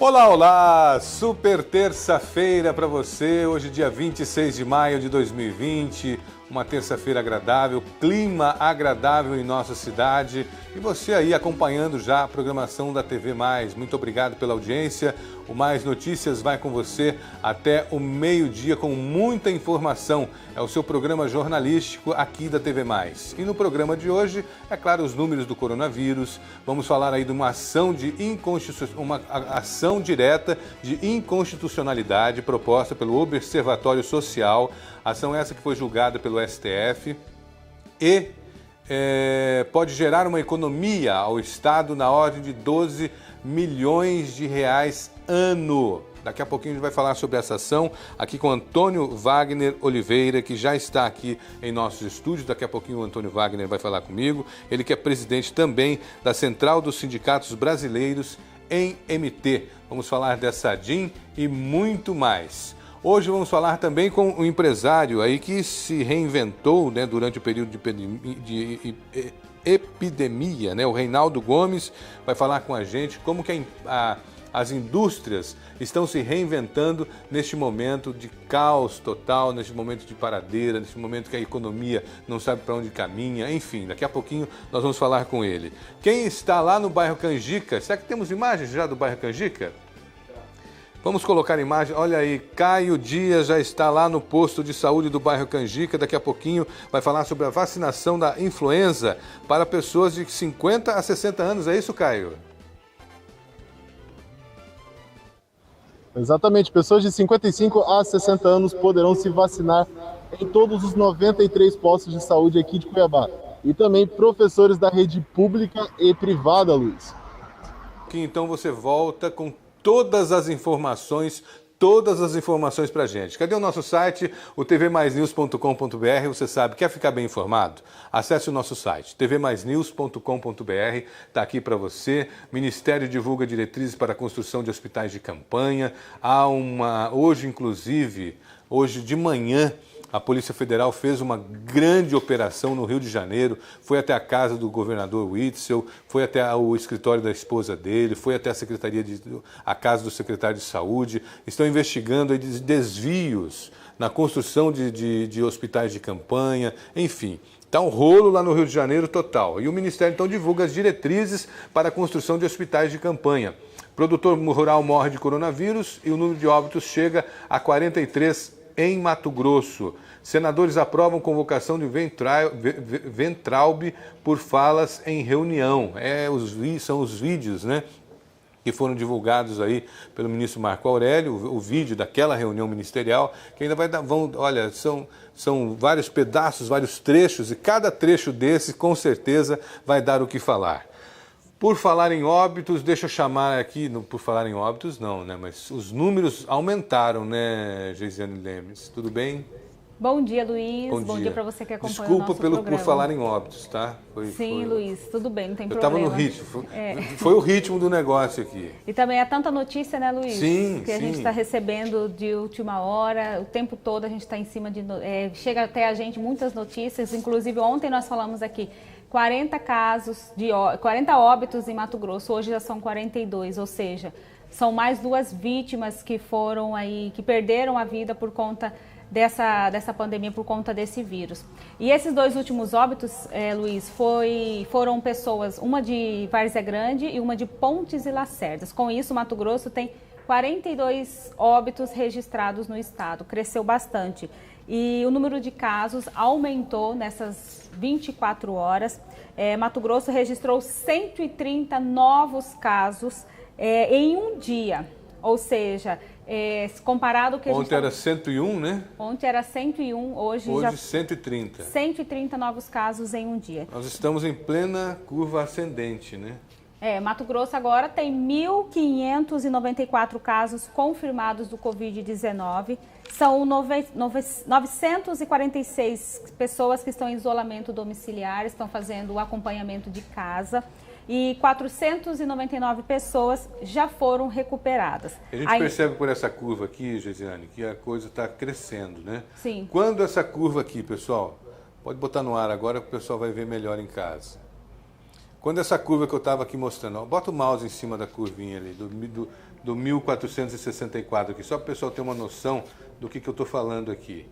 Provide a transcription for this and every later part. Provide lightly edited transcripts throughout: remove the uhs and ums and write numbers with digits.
Olá, olá! Super terça-feira para você, hoje dia 26 de maio de 2020, uma terça-feira agradável, clima agradável em nossa cidade e você aí acompanhando já a programação da TV Mais. Muito obrigado pela audiência. O Mais Notícias vai com você até o meio-dia com muita informação. É o seu programa jornalístico aqui da TV Mais. E no programa de hoje, é claro, os números do coronavírus. Vamos falar aí de uma ação direta de inconstitucionalidade proposta pelo Observatório Social. Ação essa que foi julgada pelo STF e pode gerar uma economia ao Estado na ordem de 12 milhões de reais ano. Daqui a pouquinho a gente vai falar sobre essa ação aqui com Antônio Wagner Oliveira, que já está aqui em nossos estúdios. Daqui a pouquinho o Antônio Wagner vai falar comigo. Ele que é presidente também da Central dos Sindicatos Brasileiros em MT. Vamos falar dessa DIN e muito mais. Hoje vamos falar também com um empresário aí que se reinventou, né, durante o período de epidemia, né? O Reinaldo Gomes vai falar com a gente como que as indústrias estão se reinventando neste momento de caos total, neste momento de paradeira, neste momento que a economia não sabe para onde caminha, enfim, daqui a pouquinho nós vamos falar com ele. Quem está lá no bairro Canjica, será que temos imagens já do bairro Canjica? Vamos colocar imagem, olha aí, Caio Dias já está lá no posto de saúde do bairro Canjica, daqui a pouquinho vai falar sobre a vacinação da influenza para pessoas de 50 a 60 anos, é isso, Caio? Exatamente, pessoas de 55 a 60 anos poderão se vacinar em todos os 93 postos de saúde aqui de Cuiabá. E também professores da rede pública e privada, Luiz. Que então você volta com todas as informações para a gente. Cadê o nosso site? O tvmaisnews.com.br. Você sabe, quer ficar bem informado? Acesse o nosso site, tvmaisnews.com.br. Está aqui para você. Ministério divulga diretrizes para a construção de hospitais de campanha. Hoje de manhã, a Polícia Federal fez uma grande operação no Rio de Janeiro, foi até a casa do governador Witzel, foi até o escritório da esposa dele, foi até a casa do secretário de Saúde. Estão investigando desvios na construção de hospitais de campanha, enfim. Está um rolo lá no Rio de Janeiro total. E o Ministério então divulga as diretrizes para a construção de hospitais de campanha. Produtor rural morre de coronavírus e o número de óbitos chega a 43 em Mato Grosso. Senadores aprovam convocação de Weintraub por falas em reunião. São os vídeos, né, que foram divulgados aí pelo ministro Marco Aurélio, o vídeo daquela reunião ministerial, que ainda olha, são vários pedaços, vários trechos, e cada trecho desse com certeza vai dar o que falar. Por falar em óbitos, deixa eu chamar aqui, por falar em óbitos não, né, mas os números aumentaram, né, Geisiane Lemes, tudo bem? Bom dia, Luiz. Bom dia para você que acompanha Desculpa o nosso programa. por falar em óbitos, tá? Sim, Luiz, tudo bem, não tem problema. problema. Eu estava no ritmo, foi o ritmo do negócio aqui. E também é tanta notícia, né, Luiz? Sim, que a gente está recebendo de última hora, o tempo todo a gente está em cima de... chega até a gente muitas notícias, inclusive ontem nós falamos aqui 40 óbitos em Mato Grosso, hoje já são 42, ou seja, são mais 2 vítimas que perderam a vida por conta dessa pandemia, por conta desse vírus. E esses 2 últimos óbitos, Luiz, foram pessoas, uma de Várzea Grande e uma de Pontes e Lacerdas. Com isso, Mato Grosso tem 42 óbitos registrados no estado, cresceu bastante. E o número de casos aumentou nessas 24 horas. Mato Grosso registrou 130 novos casos em um dia, ou seja, comparado que ontem era 101, né? Ontem era 101, hoje 130. 130 novos casos em um dia. Nós estamos em plena curva ascendente, né? Mato Grosso agora tem 1.594 casos confirmados do Covid-19. São 946 pessoas que estão em isolamento domiciliar, estão fazendo o acompanhamento de casa. E 499 pessoas já foram recuperadas. A gente percebe por essa curva aqui, Geisiane, que a coisa está crescendo, né? Sim. Quando essa curva aqui, pessoal, pode botar no ar agora que o pessoal vai ver melhor em casa. Quando essa curva que eu estava aqui mostrando, ó, bota o mouse em cima da curvinha ali, do 1464 aqui, só para o pessoal ter uma noção do que eu estou falando aqui.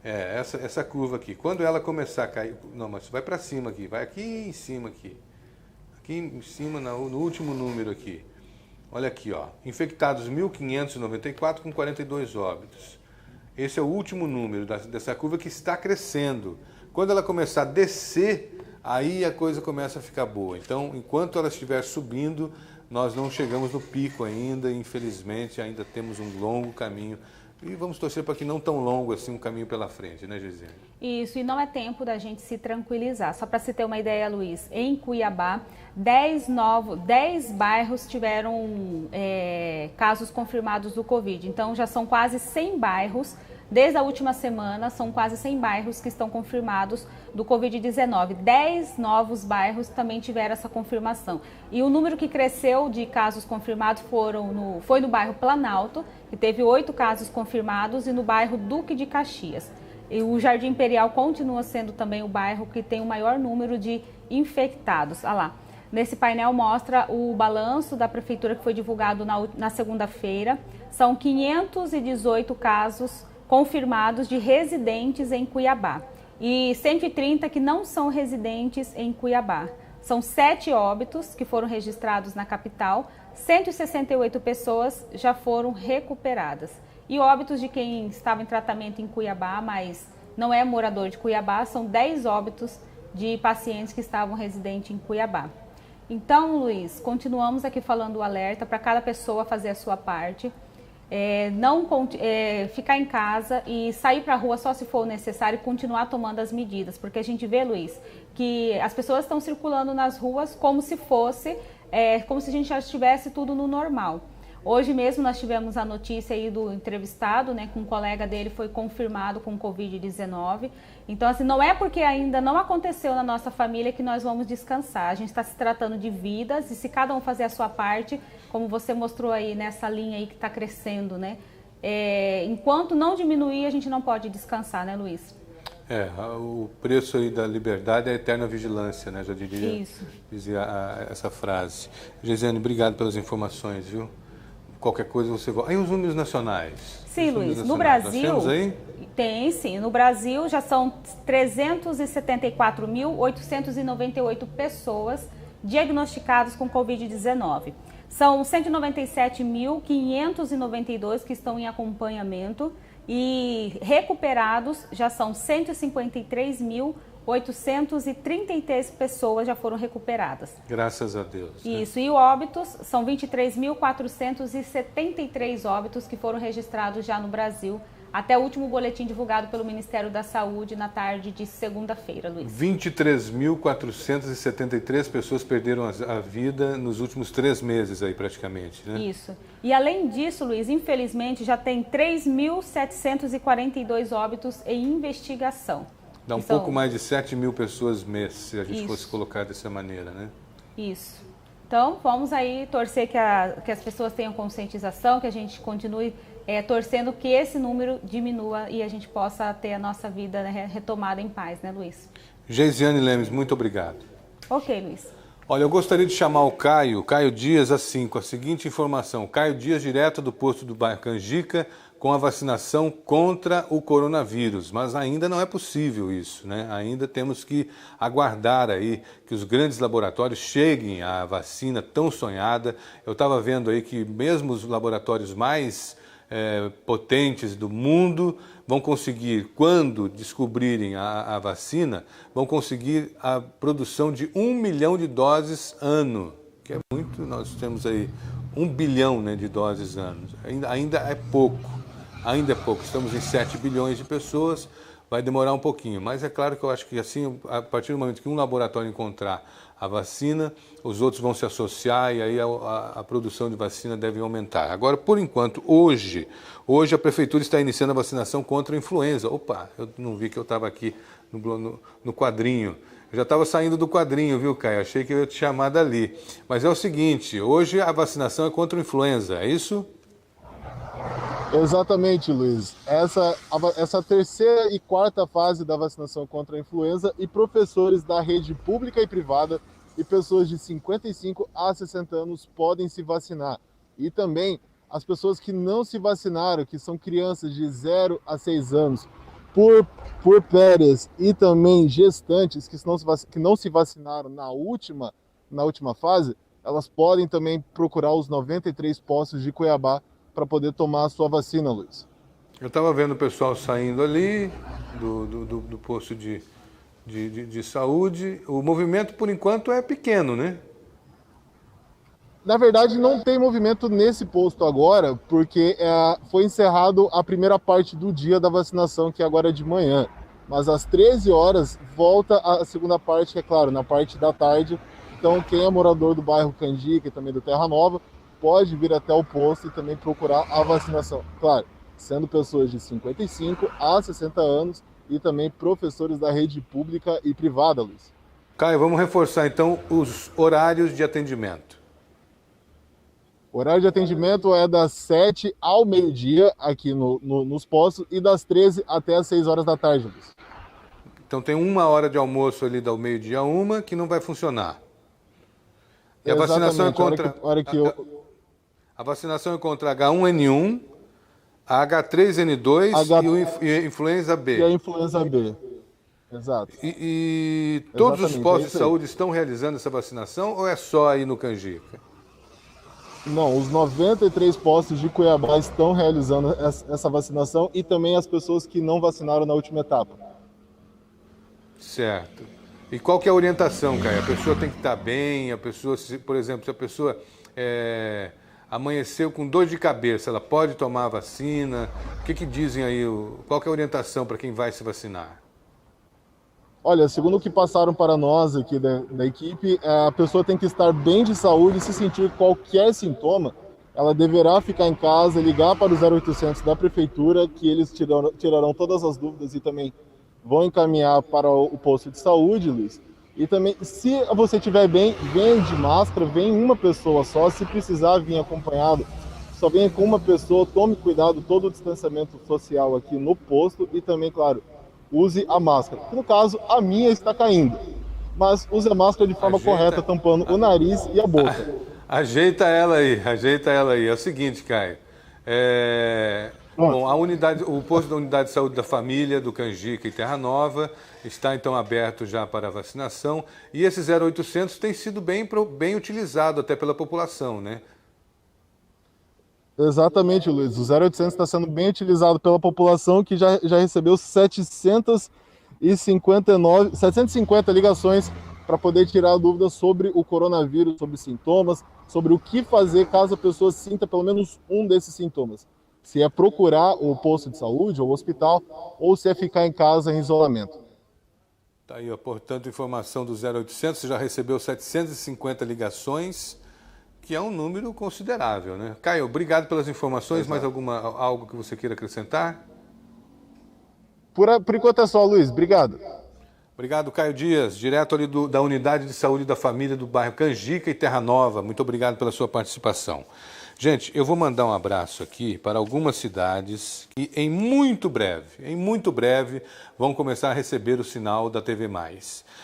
Essa curva aqui, quando ela começar a cair, não, mas vai para cima aqui, vai aqui em cima aqui em cima no último número aqui, olha aqui, ó, infectados 1.594 com 42 óbitos, esse é o último número dessa curva que está crescendo. Quando ela começar a descer, aí a coisa começa a ficar boa. Então, enquanto ela estiver subindo, nós não chegamos no pico ainda, infelizmente, ainda temos um longo caminho. E vamos torcer para que não tão longo assim um caminho pela frente, né, Gisele? Isso, e não é tempo da gente se tranquilizar. Só para se ter uma ideia, Luiz, em Cuiabá, 10 bairros tiveram casos confirmados do Covid. Então, já são quase 100 bairros. Desde a última semana, são quase 100 bairros que estão confirmados do Covid-19. 10 novos bairros também tiveram essa confirmação. E o número que cresceu de casos confirmados foi no bairro Planalto, que teve 8 casos confirmados, e no bairro Duque de Caxias. E o Jardim Imperial continua sendo também o bairro que tem o maior número de infectados. Olha lá. Nesse painel mostra o balanço da prefeitura que foi divulgado na segunda-feira. São 518 casos confirmados de residentes em Cuiabá e 130 que não são residentes em Cuiabá. São 7 óbitos que foram registrados na capital, 168 pessoas já foram recuperadas. E óbitos de quem estava em tratamento em Cuiabá, mas não é morador de Cuiabá, são 10 óbitos de pacientes que estavam residentes em Cuiabá. Então, Luiz, continuamos aqui falando o alerta para cada pessoa fazer a sua parte. Ficar em casa e sair para a rua só se for necessário e continuar tomando as medidas, porque a gente vê, Luiz, que as pessoas estão circulando nas ruas como se a gente já estivesse tudo no normal. Hoje mesmo nós tivemos a notícia aí do entrevistado, né, que um colega dele foi confirmado com Covid-19. Então, assim, não é porque ainda não aconteceu na nossa família que nós vamos descansar. A gente está se tratando de vidas e se cada um fazer a sua parte, como você mostrou aí nessa linha aí que está crescendo, né? Enquanto não diminuir, a gente não pode descansar, né, Luiz? O preço aí da liberdade é a eterna vigilância, né? Já dizia essa frase. Gisele, obrigado pelas informações, viu? Qualquer coisa você... Aí os números nacionais? Sim, Luiz. No Brasil... Nós temos aí? Tem, sim. No Brasil já são 374.898 pessoas diagnosticadas com Covid-19. São 197.592 que estão em acompanhamento e recuperados já são 153.833 pessoas já foram recuperadas. Graças a Deus. Isso, e óbitos são 23.473 óbitos que foram registrados já no Brasil, até o último boletim divulgado pelo Ministério da Saúde na tarde de segunda-feira, Luiz. 23.473 pessoas perderam a vida nos últimos 3 meses aí praticamente, né? Isso. E além disso, Luiz, infelizmente já tem 3.742 óbitos em investigação. Dá um pouco mais de 7 mil pessoas mês, se a gente fosse colocar dessa maneira, né? Isso. Então, vamos aí torcer que as pessoas tenham conscientização, que a gente continue torcendo que esse número diminua e a gente possa ter a nossa vida, né, retomada em paz, né, Luiz? Geisiane Lemes, muito obrigado. Ok, Luiz. Olha, eu gostaria de chamar o Caio Dias, assim, com a seguinte informação. Caio Dias, direto do posto do bairro Canjica, com a vacinação contra o coronavírus, mas ainda não é possível isso, né? Ainda temos que aguardar aí que os grandes laboratórios cheguem à vacina tão sonhada. Eu estava vendo aí que mesmo os laboratórios mais potentes do mundo vão conseguir, quando descobrirem a vacina, vão conseguir a produção de 1 milhão de doses ano, que é muito. Nós temos aí 1 bilhão, né, de doses ano. Ainda é pouco. Ainda é pouco, estamos em 7 bilhões de pessoas, vai demorar um pouquinho, mas é claro que eu acho que assim, a partir do momento que um laboratório encontrar a vacina, os outros vão se associar e aí a produção de vacina deve aumentar. Agora, por enquanto, hoje a Prefeitura está iniciando a vacinação contra a influenza. Opa, eu não vi que eu estava aqui no quadrinho. Eu já estava saindo do quadrinho, viu, Caio? Achei que eu ia te chamar dali. Mas é o seguinte, hoje a vacinação é contra a influenza, é isso? Exatamente, Luiz. Essa terceira e quarta fase da vacinação contra a influenza, e professores da rede pública e privada e pessoas de 55 a 60 anos podem se vacinar. E também as pessoas que não se vacinaram, que são crianças de 0 a 6 anos, por férias e também gestantes que não se vacinaram na última fase, elas podem também procurar os 93 postos de Cuiabá para poder tomar a sua vacina, Luiz. Eu estava vendo o pessoal saindo ali do posto de saúde. O movimento, por enquanto, é pequeno, né? Na verdade, não tem movimento nesse posto agora, porque foi encerrado a primeira parte do dia da vacinação, que agora é de manhã. Mas às 13 horas volta a segunda parte, que é claro, na parte da tarde. Então, quem é morador do bairro Canjica e também do Terra Nova, pode vir até o posto e também procurar a vacinação. Claro, sendo pessoas de 55 a 60 anos e também professores da rede pública e privada, Luiz. Caio, vamos reforçar então os horários de atendimento. O horário de atendimento é das 7 ao meio-dia aqui nos postos e das 13 até as 6 horas da tarde, Luiz. Então tem 1 hora de almoço ali do meio-dia a 1 que não vai funcionar. E a vacinação é contra... A vacinação é contra H1N1, H3N2 e a influenza B. E a influenza B. Exato. E todos os postos de saúde estão realizando essa vacinação ou é só aí no Canjica? Não, os 93 postos de Cuiabá estão realizando essa vacinação e também as pessoas que não vacinaram na última etapa. Certo. E qual que é a orientação, Caio? A pessoa tem que estar bem, por exemplo, se a pessoa amanheceu com dor de cabeça, ela pode tomar a vacina? O que dizem aí? Qual que é a orientação para quem vai se vacinar? Olha, segundo o que passaram para nós aqui da equipe, a pessoa tem que estar bem de saúde e se sentir qualquer sintoma, ela deverá ficar em casa, ligar para o 0800 da prefeitura, que eles tirarão todas as dúvidas e também vão encaminhar para o posto de saúde, Luiz. E também, se você estiver bem, vem de máscara, vem uma pessoa só, se precisar vir acompanhado, só venha com uma pessoa, tome cuidado, todo o distanciamento social aqui no posto e também, claro, use a máscara. No caso, a minha está caindo, mas use a máscara de forma correta, tampando o nariz e a boca. Ajeita ela aí. É o seguinte, Caio. Bom, o posto da Unidade de Saúde da Família do Canjica e Terra Nova está então aberto já para vacinação e esse 0800 tem sido bem utilizado até pela população, né? Exatamente, Luiz. O 0800 está sendo bem utilizado pela população, que já recebeu 750 ligações para poder tirar dúvidas sobre o coronavírus, sobre sintomas, sobre o que fazer caso a pessoa sinta pelo menos um desses sintomas. Se é procurar o posto de saúde ou o hospital, ou se é ficar em casa em isolamento. Tá aí, ó, portanto, informação do 0800, você já recebeu 750 ligações, que é um número considerável, né? Caio, obrigado pelas informações. Exato. Mais algo que você queira acrescentar? Por enquanto é só, Luiz. Obrigado. Obrigado, Caio Dias, direto ali da Unidade de Saúde da Família do bairro Canjica e Terra Nova. Muito obrigado pela sua participação. Gente, eu vou mandar um abraço aqui para algumas cidades que em muito breve, vão começar a receber o sinal da TV+.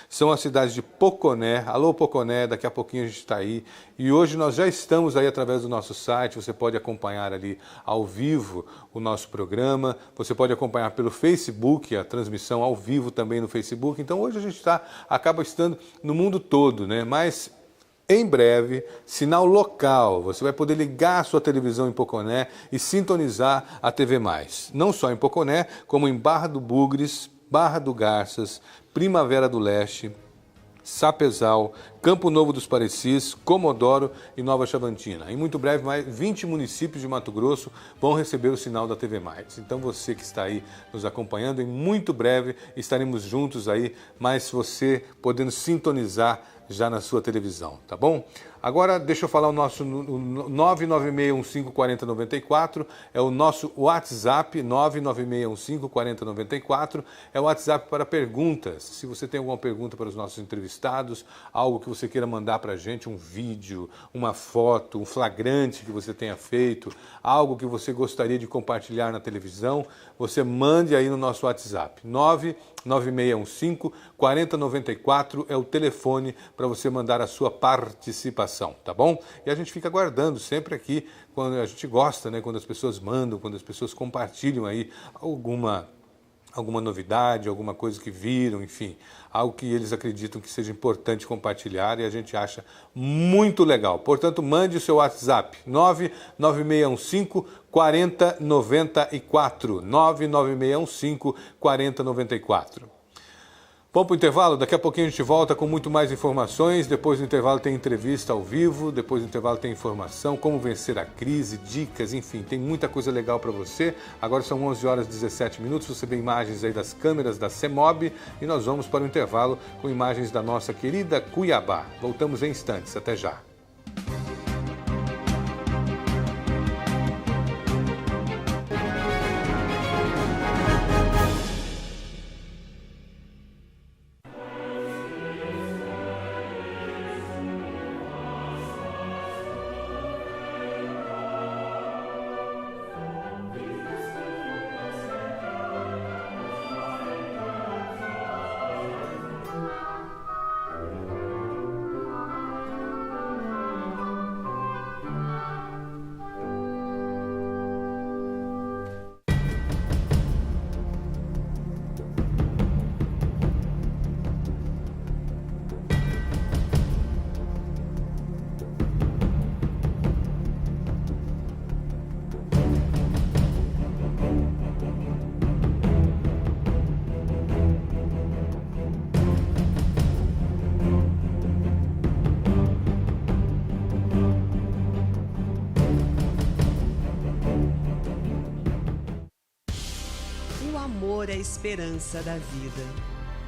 São as cidades de Poconé. Alô, Poconé, daqui a pouquinho a gente está aí. E hoje nós já estamos aí através do nosso site, você pode acompanhar ali ao vivo o nosso programa, você pode acompanhar pelo Facebook, a transmissão ao vivo também no Facebook. Então hoje a gente acaba estando no mundo todo, né? Mas em breve, sinal local, você vai poder ligar a sua televisão em Poconé e sintonizar a TV+. Não só em Poconé, como em Barra do Bugres, Barra do Garças, Primavera do Leste, Sapezal, Campo Novo dos Parecis, Comodoro e Nova Chavantina. Em muito breve, mais 20 municípios de Mato Grosso vão receber o sinal da TV+. Então você que está aí nos acompanhando, em muito breve estaremos juntos aí, mas você podendo sintonizar já na sua televisão, tá bom? Agora deixa eu falar o nosso 996154094, é o nosso WhatsApp, 996154094, é o WhatsApp para perguntas. Se você tem alguma pergunta para os nossos entrevistados, algo que você queira mandar para a gente, um vídeo, uma foto, um flagrante que você tenha feito, algo que você gostaria de compartilhar na televisão, você mande aí no nosso WhatsApp, 99615-4094 é o telefone para você mandar a sua participação, tá bom? E a gente fica aguardando sempre aqui, quando a gente gosta, né? Quando as pessoas mandam, quando as pessoas compartilham aí alguma novidade, alguma coisa que viram, enfim, algo que eles acreditam que seja importante compartilhar e a gente acha muito legal. Portanto, mande o seu WhatsApp, 99615-4094, 99615-4094. Vamos para o intervalo? Daqui a pouquinho a gente volta com muito mais informações. Depois do intervalo tem entrevista ao vivo, depois do intervalo tem informação, como vencer a crise, dicas, enfim, tem muita coisa legal para você. Agora são 11 horas e 17 minutos, você vê imagens aí das câmeras da CEMOB e nós vamos para o intervalo com imagens da nossa querida Cuiabá. Voltamos em instantes, até já. O amor é a esperança da vida.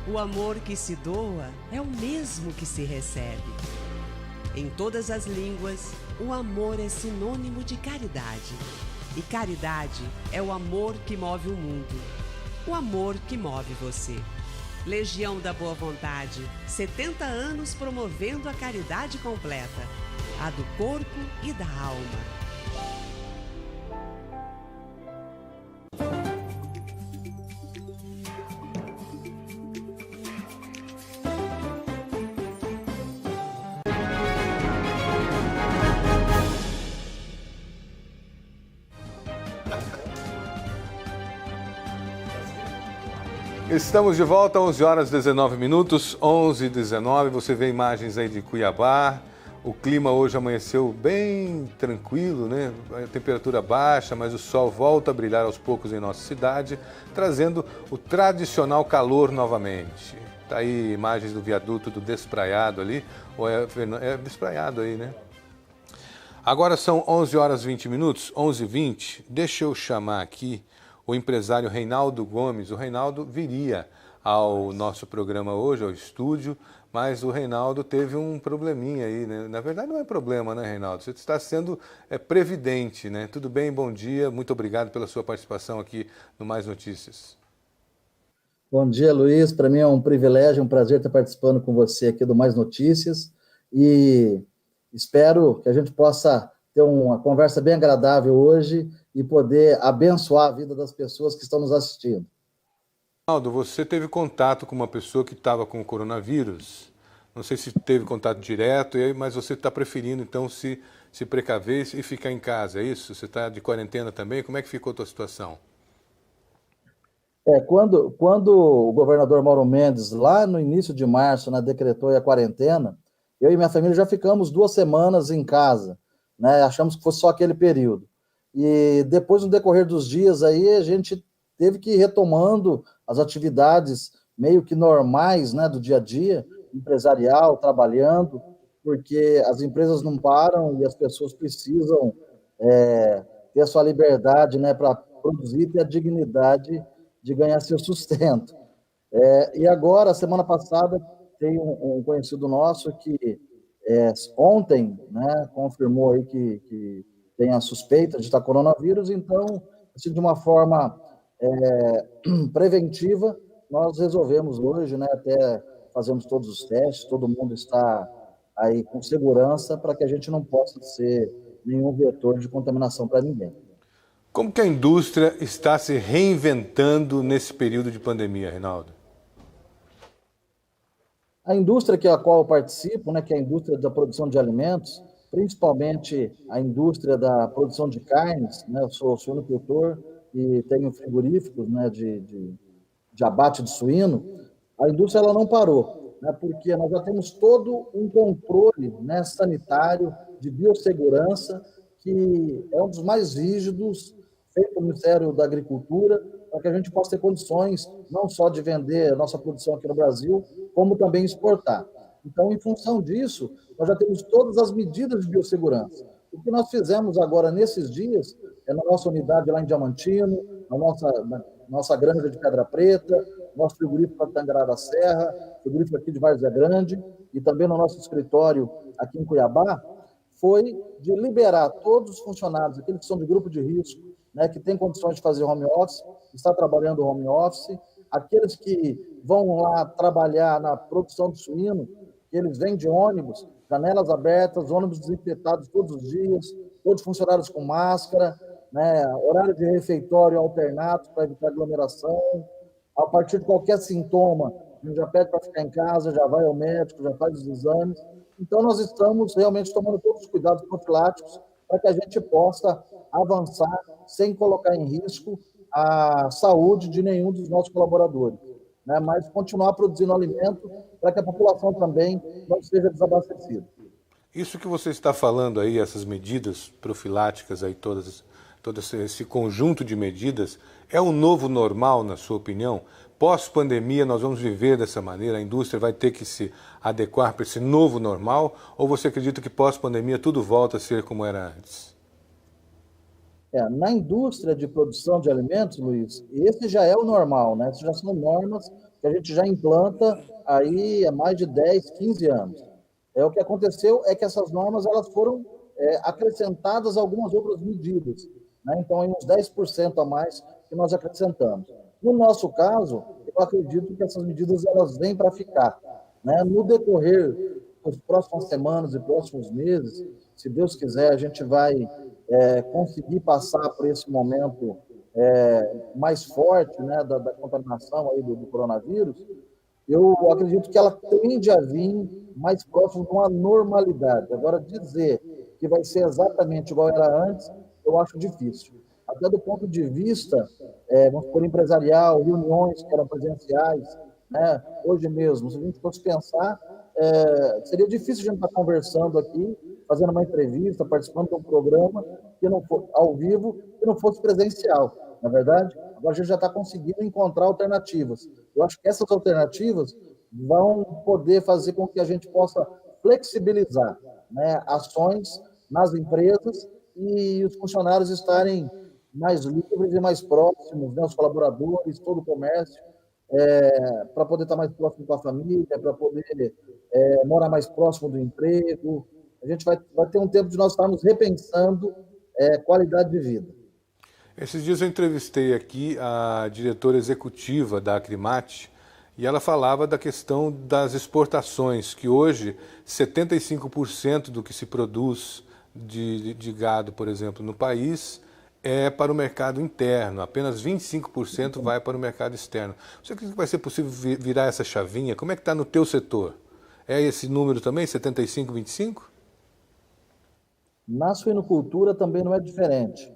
O amor que se doa é o mesmo que se recebe. Em todas as línguas, o amor é sinônimo de caridade. E caridade é o amor que move o mundo. O amor que move você. Legião da Boa Vontade, 70 anos promovendo a caridade completa, a do corpo e da alma. Estamos de volta, 11 horas e 19 minutos, 11h19, você vê imagens aí de Cuiabá. O clima hoje amanheceu bem tranquilo, né? A temperatura baixa, mas o sol volta a brilhar aos poucos em nossa cidade, trazendo o tradicional calor novamente. Tá aí imagens do viaduto do Despraiado ali, ou é Despraiado aí, né? Agora são 11 horas e 20 minutos, 11h20, deixa eu chamar aqui o empresário Reinaldo Gomes. O Reinaldo viria ao nosso programa hoje, ao estúdio, mas o Reinaldo teve um probleminha aí, né? Na verdade não é problema, né, Reinaldo? Você está sendo previdente, né? Tudo bem, bom dia, muito obrigado pela sua participação aqui no Mais Notícias. Bom dia, Luiz, para mim é um privilégio, um prazer estar participando com você aqui do Mais Notícias e espero que a gente possa ter uma conversa bem agradável hoje e poder abençoar a vida das pessoas que estão nos assistindo. Reinaldo, você teve contato com uma pessoa que estava com o coronavírus. Não sei se teve contato direto, mas você está preferindo, então, se precaver e ficar em casa, é isso? Você está de quarentena também? Como é que ficou a tua situação? Quando o governador Mauro Mendes, lá no início de março, decretou a quarentena, eu e minha família já ficamos 2 semanas em casa, né? Achamos que fosse só aquele período. E depois, no decorrer dos dias, aí a gente teve que ir retomando as atividades meio que normais, né, do dia a dia, empresarial, trabalhando, porque as empresas não param e as pessoas precisam ter a sua liberdade, né, para produzir e ter a dignidade de ganhar seu sustento. E agora, semana passada, tem um conhecido nosso que ontem, né, confirmou aí que tem a suspeita de estar coronavírus, então, assim, de uma forma preventiva, nós resolvemos hoje, né, até fazemos todos os testes, todo mundo está aí com segurança para que a gente não possa ser nenhum vetor de contaminação para ninguém. Como que a indústria está se reinventando nesse período de pandemia, Reinaldo? A indústria a qual eu participo, né, que é a indústria da produção de alimentos, principalmente a indústria da produção de carnes, né, eu sou suinocultor e tenho frigoríficos, né, de abate de suíno, a indústria ela não parou, né, porque nós já temos todo um controle, né, sanitário, de biossegurança, que é um dos mais rígidos, feito pelo Ministério da Agricultura, para que a gente possa ter condições não só de vender a nossa produção aqui no Brasil, como também exportar. Então, em função disso, nós já temos todas as medidas de biossegurança. O que nós fizemos agora, nesses dias, é na nossa unidade lá em Diamantino, na nossa granja de Pedra Preta, nosso frigorífico para Tangará da Serra, frigorífico aqui de Várzea Grande, e também no nosso escritório aqui em Cuiabá, foi de liberar todos os funcionários, aqueles que são de grupo de risco, né, que têm condições de fazer home office, está trabalhando home office, aqueles que vão lá trabalhar na produção de suíno, que eles vêm de ônibus, janelas abertas, ônibus desinfetados todos os dias, todos funcionários com máscara, né, horário de refeitório alternado para evitar aglomeração. A partir de qualquer sintoma, a gente já pede para ficar em casa, já vai ao médico, já faz os exames. Então, nós estamos realmente tomando todos os cuidados profiláticos para que a gente possa avançar sem colocar em risco a saúde de nenhum dos nossos colaboradores, né? Mas continuar produzindo alimento para que a população também não seja desabastecida. Isso que você está falando aí, essas medidas profiláticas aí, todo esse conjunto de medidas, é o novo normal, na sua opinião? Pós-pandemia, nós vamos viver dessa maneira? A indústria vai ter que se adequar para esse novo normal? Ou você acredita que pós-pandemia tudo volta a ser como era antes? Na indústria de produção de alimentos, Luiz, esse já é o normal, né? Essas já são normas que a gente já implanta aí há mais de 10, 15 anos. O que aconteceu é que essas normas elas foram acrescentadas a algumas outras medidas, né? Então, aí uns 10% a mais que nós acrescentamos. No nosso caso, eu acredito que essas medidas elas vêm para ficar, né? No decorrer das próximas semanas e próximos meses, se Deus quiser, a gente vai conseguir passar por esse momento mais forte, né, da contaminação aí do coronavírus. Eu acredito que ela tende a vir mais próximo de uma normalidade. Agora, dizer que vai ser exatamente igual era antes, eu acho difícil. Até do ponto de vista, vamos por empresarial, reuniões que eram presenciais, né? Hoje mesmo, se a gente fosse pensar, seria difícil a gente estar conversando aqui, fazendo uma entrevista, participando de um programa que não fosse ao vivo, que não fosse presencial, na verdade. Agora a gente já está conseguindo encontrar alternativas. Eu acho que essas alternativas vão poder fazer com que a gente possa flexibilizar, né, ações nas empresas e os funcionários estarem mais livres e mais próximos, né, os colaboradores, todo o comércio, para poder estar mais próximo com a família, para poder morar mais próximo do emprego. A gente vai ter um tempo de nós estarmos repensando qualidade de vida. Esses dias eu entrevistei aqui a diretora executiva da Acrimate e ela falava da questão das exportações, que hoje 75% do que se produz de gado, por exemplo, no país é para o mercado interno, apenas 25% vai para o mercado externo. Você acredita que vai ser possível virar essa chavinha? Como é que está no teu setor? É esse número também, 75-25? Na suinocultura também não é diferente.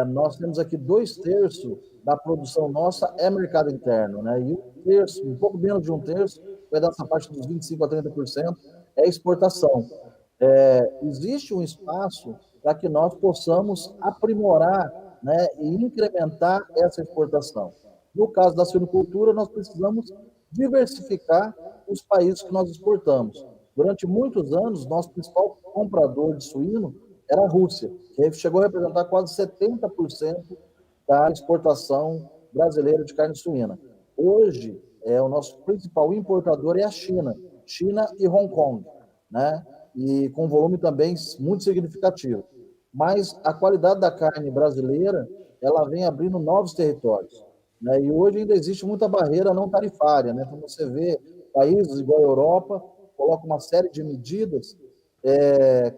Nós temos aqui 2/3 da produção nossa é mercado interno, né? E um pouco menos de 1/3, vai dar essa parte dos 25% a 30%, é exportação. Existe um espaço para que nós possamos aprimorar, né, e incrementar essa exportação. No caso da suinocultura, nós precisamos diversificar os países que nós exportamos. Durante muitos anos, nosso principal comprador de suíno era a Rússia, que chegou a representar quase 70% da exportação brasileira de carne suína. Hoje, o nosso principal importador é a China e Hong Kong, né? E com volume também muito significativo. Mas a qualidade da carne brasileira, ela vem abrindo novos territórios, né? E hoje ainda existe muita barreira não tarifária, né? Então você vê países igual a Europa, colocam uma série de medidas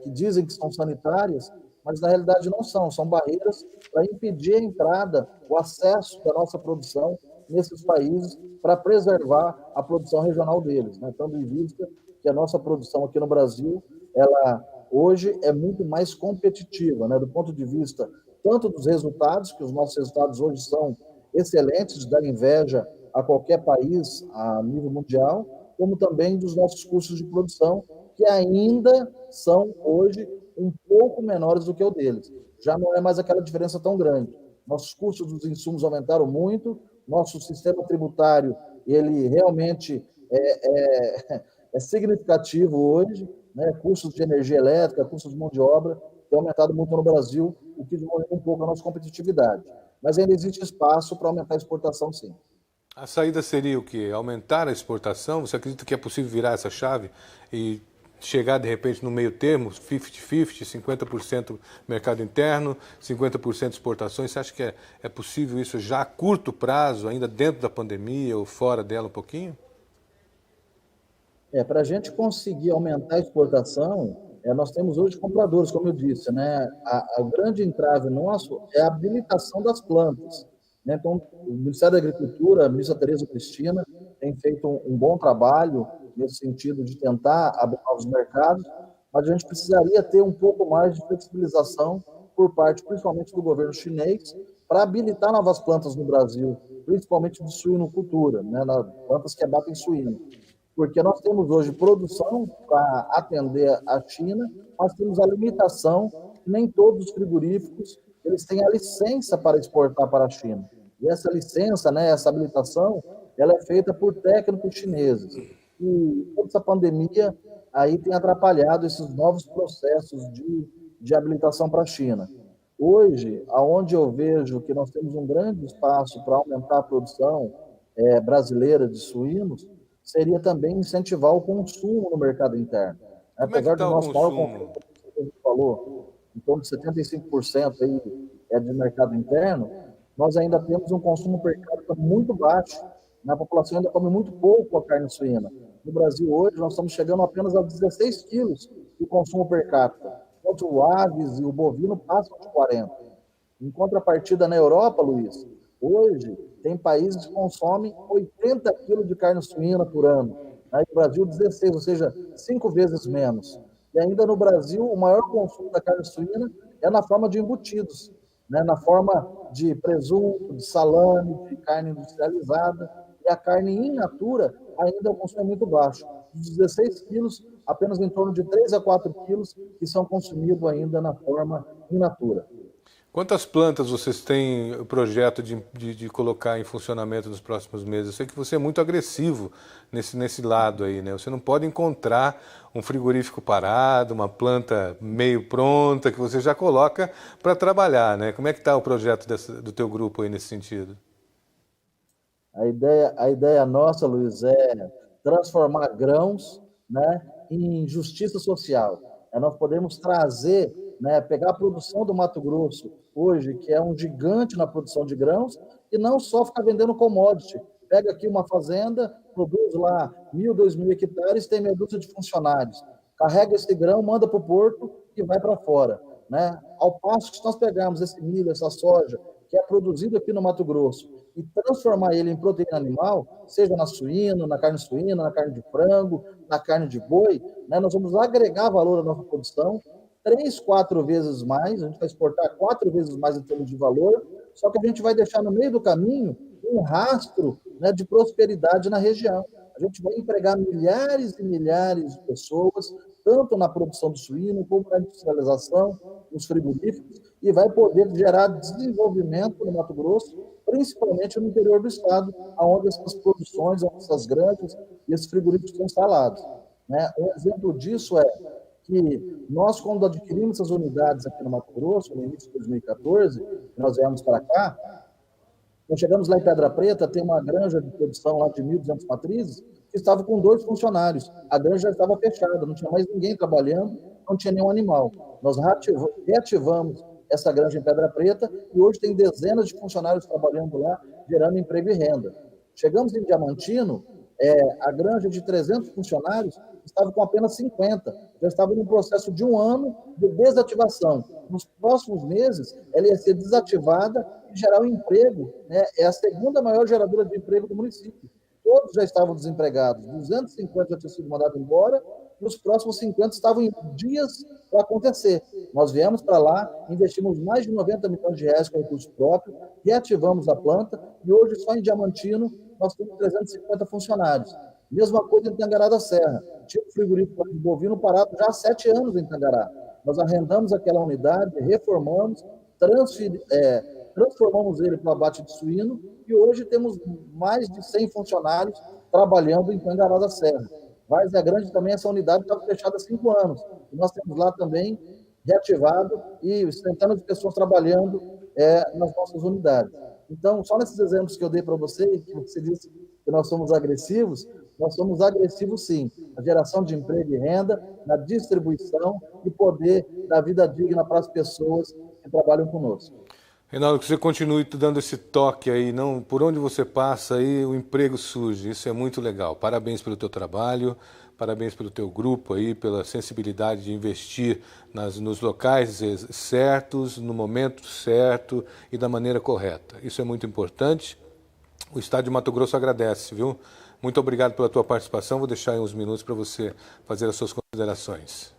que dizem que são sanitárias, mas na realidade não são barreiras para impedir a entrada, o acesso da nossa produção nesses países para preservar a produção regional deles, né? Tendo em vista que a nossa produção aqui no Brasil, ela hoje é muito mais competitiva, né? Do ponto de vista tanto dos resultados, que os nossos resultados hoje são excelentes, de dar inveja a qualquer país a nível mundial, como também dos nossos custos de produção, que ainda são hoje um pouco menores do que o deles. Já não é mais aquela diferença tão grande. Nossos custos dos insumos aumentaram muito, nosso sistema tributário, ele realmente é significativo hoje, né? Custos de energia elétrica, custos de mão de obra, tem aumentado muito no Brasil, o que diminui um pouco a nossa competitividade. Mas ainda existe espaço para aumentar a exportação, sim. A saída seria o quê? Aumentar a exportação? Você acredita que é possível virar essa chave e chegar, de repente, no meio termo, 50-50, 50% mercado interno, 50% exportações? Você acha que é possível isso já a curto prazo, ainda dentro da pandemia ou fora dela um pouquinho? Para a gente conseguir aumentar a exportação, nós temos hoje compradores, como eu disse, né? O grande entrave nosso é a habilitação das plantas, né? Então, o Ministério da Agricultura, a ministra Tereza Cristina, tem feito um bom trabalho nesse sentido de tentar abrir novos mercados, mas a gente precisaria ter um pouco mais de flexibilização por parte, principalmente do governo chinês, para habilitar novas plantas no Brasil, principalmente de suinocultura, né? Plantas que abatem suíno. Porque nós temos hoje produção para atender a China, mas temos a limitação que nem todos os frigoríficos eles têm a licença para exportar para a China. E essa licença, né, essa habilitação, ela é feita por técnicos chineses. E toda essa pandemia aí tem atrapalhado esses novos processos de habilitação para a China. Hoje, aonde eu vejo que nós temos um grande espaço para aumentar a produção brasileira de suínos, seria também incentivar o consumo no mercado interno. Apesar do nosso maior consumo, como a gente falou, em torno de 75% aí é de mercado interno, nós ainda temos um consumo per capita muito baixo. A população ainda come muito pouco a carne suína. No Brasil, hoje, nós estamos chegando apenas a 16 quilos de consumo per capita, enquanto o aves e o bovino passam de 40. Em contrapartida, na Europa, Luiz, hoje tem países que consomem 80 quilos de carne suína por ano. No Brasil, 16, ou seja, 5 vezes menos. E ainda no Brasil, o maior consumo da carne suína é na forma de embutidos, né? Na forma de presunto, de salame, de carne industrializada. E a carne in natura ainda o consumo é muito baixo. Dos 16 quilos, apenas em torno de 3 a 4 quilos que são consumidos ainda na forma in natura. Quantas plantas vocês têm o projeto de colocar em funcionamento nos próximos meses? Eu sei que você é muito agressivo nesse lado aí, né? Você não pode encontrar um frigorífico parado, uma planta meio pronta, que você já coloca para trabalhar, né? Como é que está o projeto do teu grupo aí nesse sentido? A ideia nossa, Luiz, é transformar grãos, né, em justiça social. Nós podemos trazer, né, pegar a produção do Mato Grosso hoje, que é um gigante na produção de grãos, e não só ficar vendendo commodity. Pega aqui uma fazenda, produz lá 1.000, 2.000 hectares, tem meia dúzia de funcionários. Carrega esse grão, manda para o porto e vai para fora, né? Ao passo que se nós pegarmos esse milho, essa soja, que é produzido aqui no Mato Grosso, e transformar ele em proteína animal, seja na suína, na carne de frango, na carne de boi, né? Nós vamos agregar valor à nossa produção, 3, 4 vezes mais, a gente vai exportar 4 vezes mais em termos de valor, só que a gente vai deixar no meio do caminho um rastro, né, de prosperidade na região. A gente vai empregar milhares e milhares de pessoas, tanto na produção do suíno, como na industrialização, nos frigoríficos, e vai poder gerar desenvolvimento no Mato Grosso, principalmente no interior do estado, onde essas produções, essas granjas e esses frigoríficos estão instalados, né? Um exemplo disso é que nós, quando adquirimos essas unidades aqui no Mato Grosso, no início de 2014, nós viemos para cá, nós chegamos lá em Pedra Preta, tem uma granja de produção lá de 1.200 matrizes, que estava com 2 funcionários. A granja já estava fechada, não tinha mais ninguém trabalhando, não tinha nenhum animal. Nós reativamos essa granja em Pedra Preta e hoje tem dezenas de funcionários trabalhando lá, gerando emprego e renda. Chegamos em Diamantino, a granja de 300 funcionários estava com apenas 50. Já estava num processo de 1 ano de desativação. Nos próximos meses, ela ia ser desativada e em gerar um emprego, né, é a segunda maior geradora de emprego do município. Todos já estavam desempregados, 250 já tinham sido mandados embora, e os próximos 50 estavam em dias para acontecer. Nós viemos para lá, investimos mais de 90 milhões de reais com recursos próprios, reativamos a planta, e hoje só em Diamantino nós temos 350 funcionários. Mesma coisa em Tangará da Serra. Tinha um frigorífico bovino parado já há 7 anos em Tangará. Nós arrendamos aquela unidade, reformamos, transformamos ele para o abate de suíno e hoje temos mais de 100 funcionários trabalhando em Tangará da Serra. Várzea Grande também, essa unidade estava fechada há 5 anos. E nós temos lá também reativado e centenas de pessoas trabalhando nas nossas unidades. Então, só nesses exemplos que eu dei para você, que você disse que nós somos agressivos sim, na geração de emprego e renda, na distribuição e poder dar vida digna para as pessoas que trabalham conosco. Reinaldo, que você continue dando esse toque aí, não, por onde você passa aí o emprego surge, isso é muito legal. Parabéns pelo teu trabalho, parabéns pelo teu grupo aí, pela sensibilidade de investir nos locais certos, no momento certo e da maneira correta. Isso é muito importante. O Estado de Mato Grosso agradece, viu? Muito obrigado pela tua participação, vou deixar aí uns minutos para você fazer as suas considerações.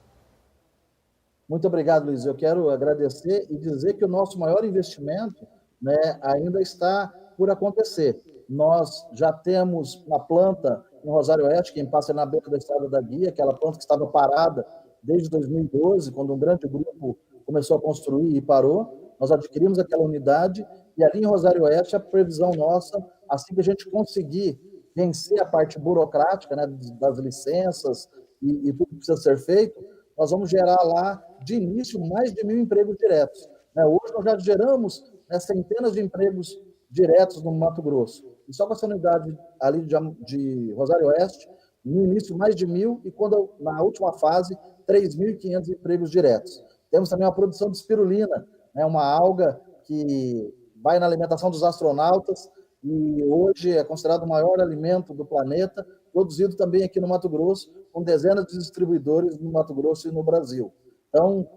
Muito obrigado, Luiz. Eu quero agradecer e dizer que o nosso maior investimento, né, ainda está por acontecer. Nós já temos na planta em Rosário Oeste, quem passa na beira da Estrada da Guia, aquela planta que estava parada desde 2012, quando um grande grupo começou a construir e parou. Nós adquirimos aquela unidade e ali em Rosário Oeste a previsão nossa, assim que a gente conseguir vencer a parte burocrática, né, das licenças e tudo que precisa ser feito, nós vamos gerar lá, de início, mais de 1.000 empregos diretos. Hoje nós já geramos centenas de empregos diretos no Mato Grosso. E só com essa unidade ali de Rosário Oeste, no início mais de 1.000 e na última fase, 3.500 empregos diretos. Temos também a produção de espirulina, uma alga que vai na alimentação dos astronautas e hoje é considerado o maior alimento do planeta, produzido também aqui no Mato Grosso, com dezenas de distribuidores no Mato Grosso e no Brasil. Então,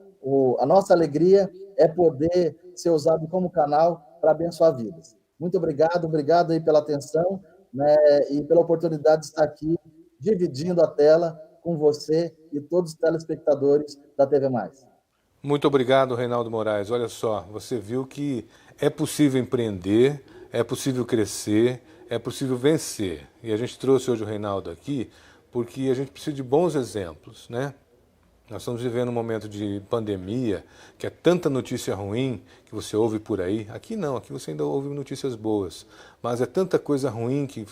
a nossa alegria é poder ser usado como canal para abençoar vidas. Muito obrigado aí pela atenção, né, e pela oportunidade de estar aqui dividindo a tela com você e todos os telespectadores da TV Mais. Muito obrigado, Reinaldo Moraes. Olha só, você viu que é possível empreender, é possível crescer, é possível vencer. E a gente trouxe hoje o Reinaldo aqui porque a gente precisa de bons exemplos, né? Nós estamos vivendo um momento de pandemia, que é tanta notícia ruim que você ouve por aí. Aqui não, aqui você ainda ouve notícias boas. Mas é tanta coisa ruim que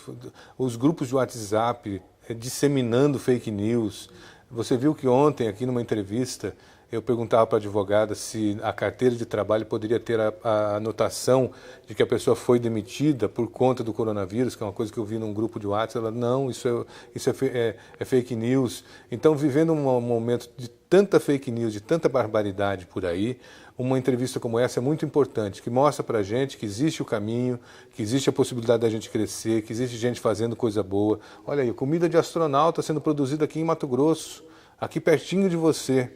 os grupos de WhatsApp disseminando fake news. Você viu que ontem, aqui numa entrevista, eu perguntava para a advogada se a carteira de trabalho poderia ter a anotação de que a pessoa foi demitida por conta do coronavírus, que é uma coisa que eu vi num grupo de WhatsApp. Ela, não, isso é fake news. Então, vivendo um momento de tanta fake news, de tanta barbaridade por aí, uma entrevista como essa é muito importante, que mostra para a gente que existe o caminho, que existe a possibilidade da gente crescer, que existe gente fazendo coisa boa. Olha aí, comida de astronauta sendo produzida aqui em Mato Grosso, aqui pertinho de você.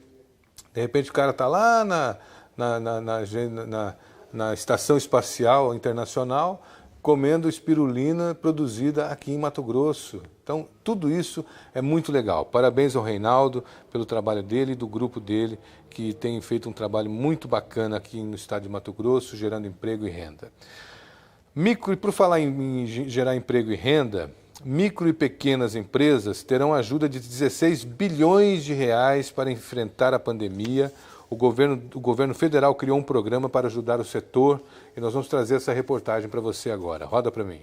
De repente o cara está lá na Estação Espacial Internacional comendo espirulina produzida aqui em Mato Grosso. Então, tudo isso é muito legal. Parabéns ao Reinaldo pelo trabalho dele e do grupo dele, que tem feito um trabalho muito bacana aqui no estado de Mato Grosso, gerando emprego e renda. E por falar em gerar emprego e renda, micro e pequenas empresas terão ajuda de 16 bilhões de reais para enfrentar a pandemia. O governo federal criou um programa para ajudar o setor e nós vamos trazer essa reportagem para você agora. Roda para mim.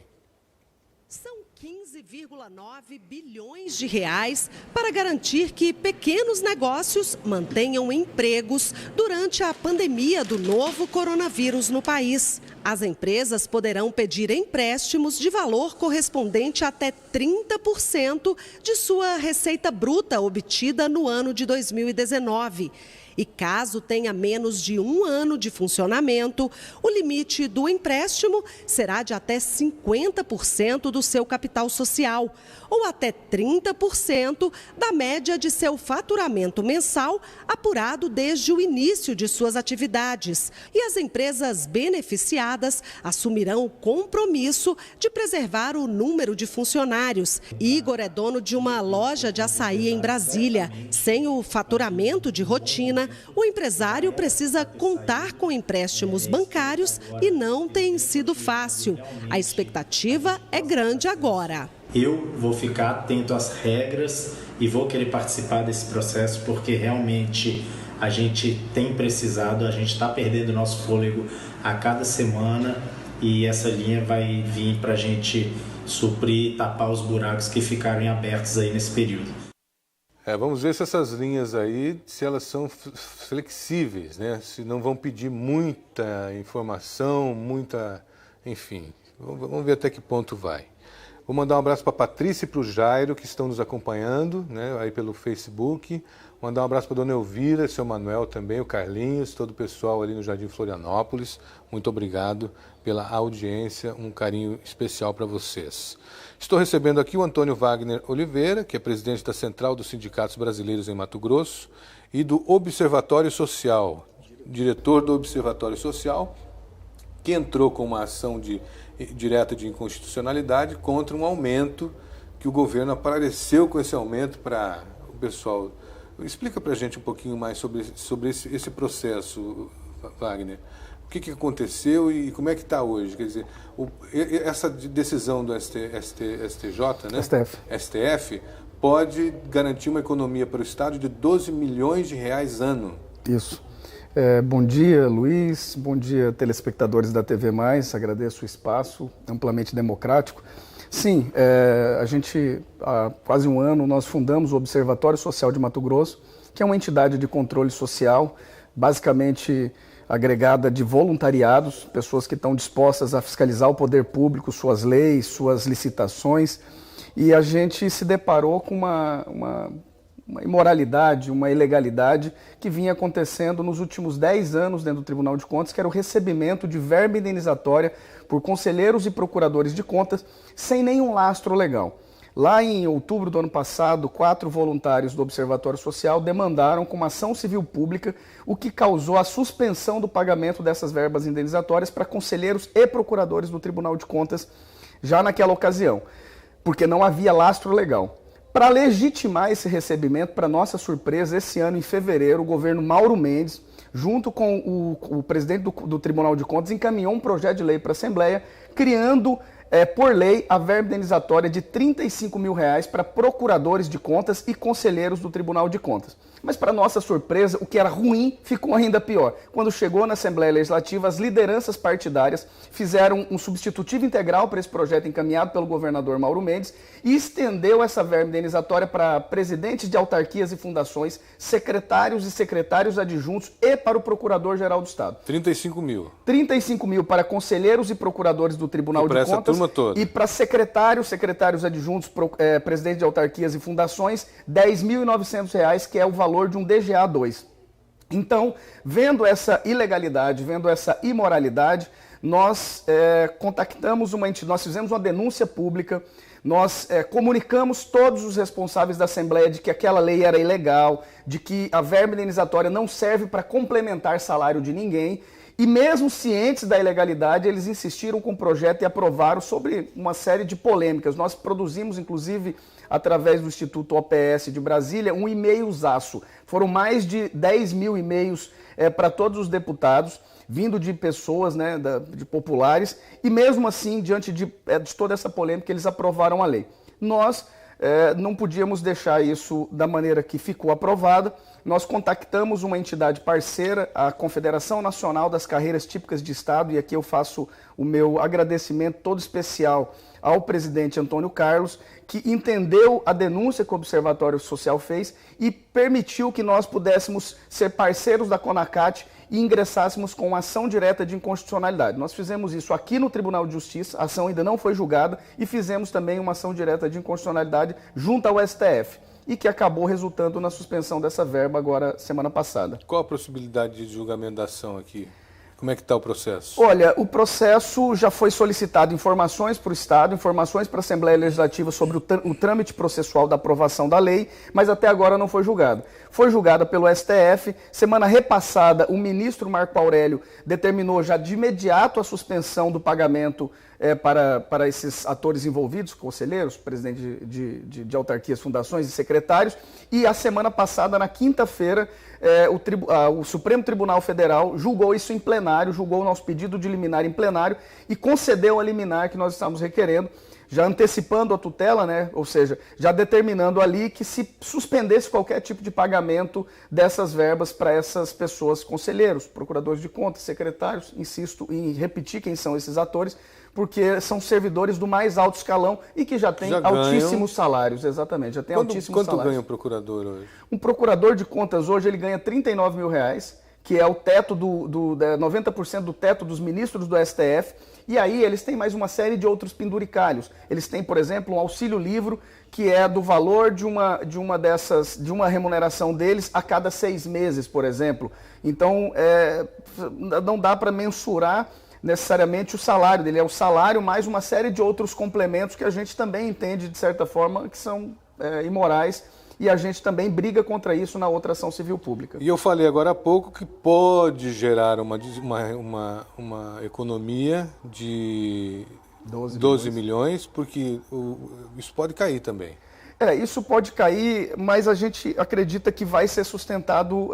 São 15,9 bilhões de reais para garantir que pequenos negócios mantenham empregos durante a pandemia do novo coronavírus no país. As empresas poderão pedir empréstimos de valor correspondente a até 30% de sua receita bruta obtida no ano de 2019. E caso tenha menos de 1 ano de funcionamento, o limite do empréstimo será de até 50% do seu capital social, ou até 30% da média de seu faturamento mensal apurado desde o início de suas atividades. E as empresas beneficiadas passadas, assumirão o compromisso de preservar o número de funcionários. Igor é dono de uma loja de açaí em Brasília. Sem o faturamento de rotina, o empresário precisa contar com empréstimos bancários e não tem sido fácil. A expectativa é grande agora. Eu vou ficar atento às regras e vou querer participar desse processo porque realmente a gente tem precisado, a gente está perdendo nosso fôlego a cada semana e essa linha vai vir para a gente suprir e tapar os buracos que ficaram abertos aí nesse período. Vamos ver se essas linhas aí, se elas são flexíveis, né? Se não vão pedir muita informação, enfim, vamos ver até que ponto vai. Vou mandar um abraço para a Patrícia e para o Jairo, que estão nos acompanhando, né, aí pelo Facebook. Mandar um abraço para a Dona Elvira, seu Manuel também, o Carlinhos, todo o pessoal ali no Jardim Florianópolis. Muito obrigado pela audiência, um carinho especial para vocês. Estou recebendo aqui o Antônio Wagner Oliveira, que é presidente da Central dos Sindicatos Brasileiros em Mato Grosso, e do Observatório Social, diretor do Observatório Social, que entrou com uma ação direta de inconstitucionalidade contra um aumento que o governo apareceu com esse aumento para o pessoal. Explica para a gente um pouquinho mais sobre esse processo, Wagner. O que aconteceu e como é que está hoje? Quer dizer, essa decisão do STJ, né? STF, pode garantir uma economia para o Estado de 12 milhões de reais ano. Isso. Bom dia, Luiz. Bom dia, telespectadores da TV+. Agradeço o espaço, amplamente democrático. Sim, a gente, há quase um ano, nós fundamos o Observatório Social de Mato Grosso, que é uma entidade de controle social, basicamente agregada de voluntariados, pessoas que estão dispostas a fiscalizar o poder público, suas leis, suas licitações, e a gente se deparou com uma imoralidade, uma ilegalidade que vinha acontecendo nos últimos 10 anos dentro do Tribunal de Contas, que era o recebimento de verba indenizatória por conselheiros e procuradores de contas sem nenhum lastro legal. Lá em outubro do ano passado, 4 voluntários do Observatório Social demandaram com uma ação civil pública, o que causou a suspensão do pagamento dessas verbas indenizatórias para conselheiros e procuradores do Tribunal de Contas já naquela ocasião, porque não havia lastro legal. Para legitimar esse recebimento, para nossa surpresa, esse ano, em fevereiro, o governo Mauro Mendes, junto com o presidente do Tribunal de Contas, encaminhou um projeto de lei para a Assembleia, criando, por lei, a verba indenizatória de R$ 35 mil para procuradores de contas e conselheiros do Tribunal de Contas. Mas, para nossa surpresa, o que era ruim ficou ainda pior. Quando chegou na Assembleia Legislativa, as lideranças partidárias fizeram um substitutivo integral para esse projeto encaminhado pelo governador Mauro Mendes e estendeu essa verba indenizatória para presidentes de autarquias e fundações, secretários e secretários adjuntos e para o Procurador-Geral do Estado. 35 mil. 35 mil para conselheiros e procuradores do Tribunal de Contas e para secretários adjuntos, presidentes de autarquias e fundações, R$ 10.900, que é o valor de um DGA 2. Então, vendo essa ilegalidade, vendo essa imoralidade, nós contactamos uma entidade, nós fizemos uma denúncia pública, nós comunicamos todos os responsáveis da Assembleia de que aquela lei era ilegal, de que a verba indenizatória não serve para complementar salário de ninguém, e mesmo cientes da ilegalidade, eles insistiram com o projeto e aprovaram sobre uma série de polêmicas. Nós produzimos, inclusive, através do Instituto OPS de Brasília, um e-mailzaço. Foram mais de 10 mil e-mails para todos os deputados, vindo de pessoas, né, de populares, e mesmo assim, diante de toda essa polêmica, eles aprovaram a lei. Nós não podíamos deixar isso da maneira que ficou aprovada. Nós contactamos uma entidade parceira, a Confederação Nacional das Carreiras Típicas de Estado, e aqui eu faço o meu agradecimento todo especial ao presidente Antônio Carlos, que entendeu a denúncia que o Observatório Social fez e permitiu que nós pudéssemos ser parceiros da CONACAT e ingressássemos com uma ação direta de inconstitucionalidade. Nós fizemos isso aqui no Tribunal de Justiça, a ação ainda não foi julgada, e fizemos também uma ação direta de inconstitucionalidade junto ao STF, e que acabou resultando na suspensão dessa verba agora, semana passada. Qual a possibilidade de julgamento da ação aqui? Como é que está o processo? Olha, o processo já foi solicitado informações para o Estado, informações para a Assembleia Legislativa sobre o trâmite processual da aprovação da lei, mas até agora não foi julgado. foi julgada pelo STF. Semana repassada, o ministro Marco Aurélio determinou já de imediato a suspensão do pagamento para esses atores envolvidos, conselheiros, presidente de autarquias, fundações e secretários. E a semana passada, na quinta-feira, o Supremo Tribunal Federal julgou isso em plenário, julgou o nosso pedido de liminar em plenário e concedeu a liminar que nós estávamos requerendo, já antecipando a tutela, né? Ou seja, já determinando ali que se suspendesse qualquer tipo de pagamento dessas verbas para essas pessoas, conselheiros, procuradores de contas, secretários, insisto em repetir quem são esses atores, porque são servidores do mais alto escalão e que já têm altíssimos salários, exatamente, já tem altíssimos salários. Quanto ganha um procurador hoje? Um procurador de contas hoje ele ganha R$39 mil, que é o teto 90% do teto dos ministros do STF, e aí eles têm mais uma série de outros penduricalhos. Eles têm, por exemplo, um auxílio-livro, que é do valor de uma remuneração deles a cada 6 meses, por exemplo. Então, não dá para mensurar necessariamente o salário dele, é o salário mais uma série de outros complementos que a gente também entende, de certa forma, que são imorais, e a gente também briga contra isso na outra ação civil pública. E eu falei agora há pouco que pode gerar uma economia de 12 milhões, porque isso pode cair também. Isso pode cair, mas a gente acredita que vai ser sustentado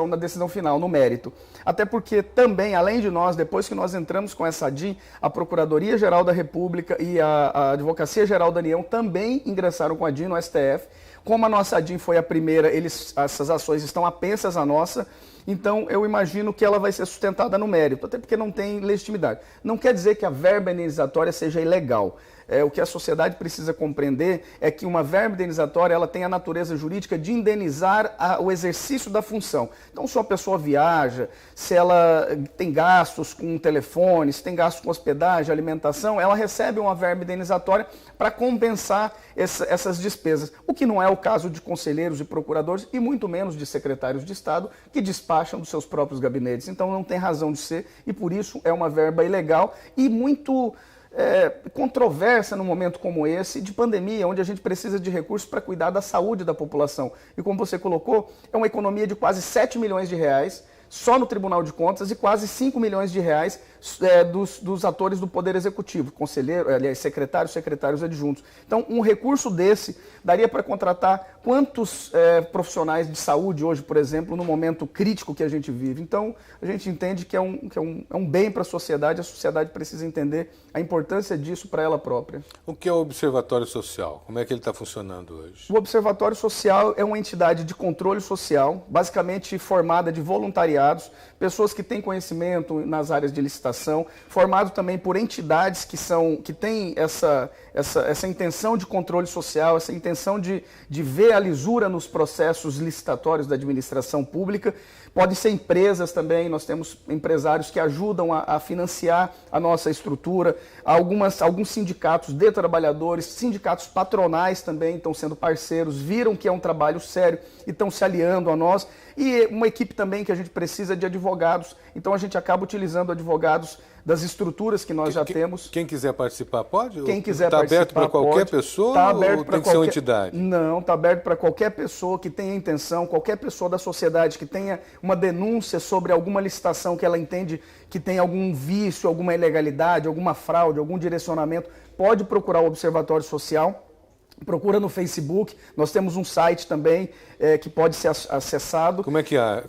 na decisão final, no mérito. Até porque também, além de nós, depois que nós entramos com essa ADIM, a Procuradoria-Geral da República e a Advocacia-Geral da União também ingressaram com a ADIM no STF. Como a nossa ADIM foi a primeira, essas ações estão apensas à nossa, então eu imagino que ela vai ser sustentada no mérito, até porque não tem legitimidade. Não quer dizer que a verba indenizatória seja ilegal. O que a sociedade precisa compreender é que uma verba indenizatória ela tem a natureza jurídica de indenizar o exercício da função. Então, se uma pessoa viaja, se ela tem gastos com telefone, se tem gastos com hospedagem, alimentação, ela recebe uma verba indenizatória para compensar essas despesas. O que não é o caso de conselheiros e procuradores e muito menos de secretários de Estado que despacham dos seus próprios gabinetes. Então, não tem razão de ser e, por isso, é uma verba ilegal e muito controversa num momento como esse, de pandemia, onde a gente precisa de recursos para cuidar da saúde da população. E como você colocou, é uma economia de quase 7 milhões de reais só no Tribunal de Contas e quase 5 milhões de reais dos atores do Poder Executivo, conselheiro, aliás, secretários adjuntos. Então, um recurso desse daria para contratar quantos profissionais de saúde hoje, por exemplo, no momento crítico que a gente vive. Então, a gente entende que é um bem para a sociedade precisa entender a importância disso para ela própria. O que é o Observatório Social? Como é que ele está funcionando hoje? O Observatório Social é uma entidade de controle social, basicamente formada de voluntariados, pessoas que têm conhecimento nas áreas de licitação, formado também por entidades que têm essa intenção de controle social, essa intenção de ver a lisura nos processos licitatórios da administração pública. Podem ser empresas também, nós temos empresários que ajudam a financiar a nossa estrutura, alguns sindicatos de trabalhadores, sindicatos patronais também estão sendo parceiros, viram que é um trabalho sério e estão se aliando a nós. E uma equipe também que a gente precisa de advogados, então a gente acaba utilizando advogados das estruturas que nós já temos. Quem quiser participar pode? Quem quiser participar Está aberto para qualquer pessoa ou tem que ser uma entidade? Não, está aberto para qualquer pessoa que tenha intenção, qualquer pessoa da sociedade que tenha uma denúncia sobre alguma licitação que ela entende que tem algum vício, alguma ilegalidade, alguma fraude, algum direcionamento, pode procurar o Observatório Social. Procura no Facebook, nós temos um site também que pode ser acessado. Como é que é?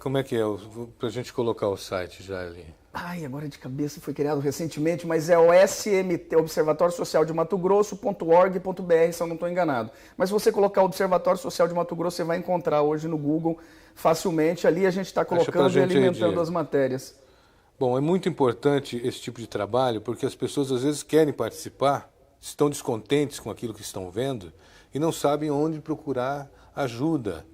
Para a gente colocar o site já ali. Agora de cabeça foi criado recentemente, mas é o SMT, Observatório Social de Mato Grosso.org.br, se eu não estou enganado. Mas se você colocar o Observatório Social de Mato Grosso, você vai encontrar hoje no Google facilmente. Ali a gente está colocando e alimentando as matérias. Bom, é muito importante esse tipo de trabalho, porque as pessoas às vezes querem participar, estão descontentes com aquilo que estão vendo e não sabem onde procurar ajuda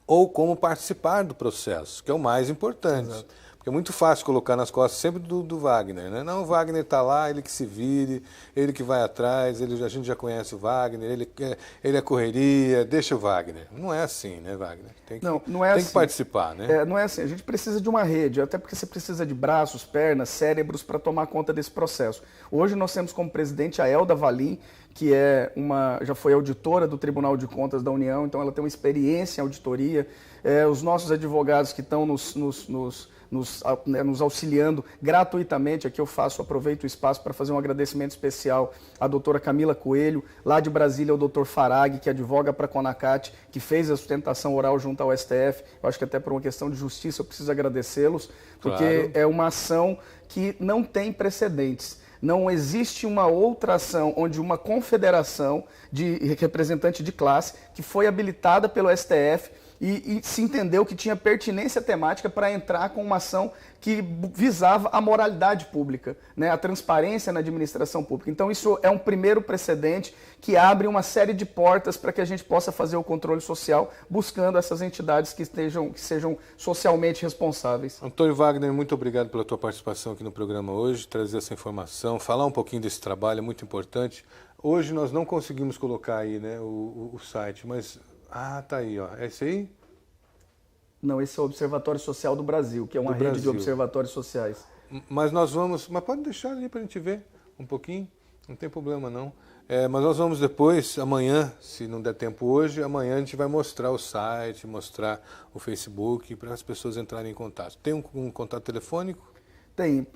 ou como participar do processo, que é o mais importante. Exato. Porque é muito fácil colocar nas costas sempre do Wagner, né? Não, o Wagner está lá, ele que se vire, ele que vai atrás, a gente já conhece o Wagner, ele é correria, deixa o Wagner. Não é assim, né, Wagner? Tem que participar, né? Não é assim, a gente precisa de uma rede, até porque você precisa de braços, pernas, cérebros para tomar conta desse processo. Hoje nós temos como presidente a Elda Valim, que já foi auditora do Tribunal de Contas da União, então ela tem uma experiência em auditoria. Os nossos advogados que estão nos auxiliando gratuitamente, aqui eu aproveito o espaço para fazer um agradecimento especial à doutora Camila Coelho, lá de Brasília, ao doutor Farag, que advoga para a CONACAT, que fez a sustentação oral junto ao STF. Eu acho que até por uma questão de justiça eu preciso agradecê-los, porque claro, é uma ação que não tem precedentes. Não existe uma outra ação onde uma confederação de representante de classe que foi habilitada pelo STF e se entendeu que tinha pertinência temática para entrar com uma ação que visava a moralidade pública, né, a transparência na administração pública. Então isso é um primeiro precedente que abre uma série de portas para que a gente possa fazer o controle social buscando essas entidades que sejam socialmente responsáveis. Antônio Wagner, muito obrigado pela tua participação aqui no programa hoje, trazer essa informação, falar um pouquinho desse trabalho, é muito importante. Hoje nós não conseguimos colocar aí, né, o site, mas... Ah, tá aí, ó. É esse aí? Não, esse é o Observatório Social do Brasil, que é uma rede de observatórios sociais. Mas nós vamos... Mas pode deixar ali para a gente ver um pouquinho, não tem problema não. Mas nós vamos depois, amanhã, se não der tempo hoje, amanhã a gente vai mostrar o site, mostrar o Facebook, para as pessoas entrarem em contato. Tem um contato telefônico? Tem.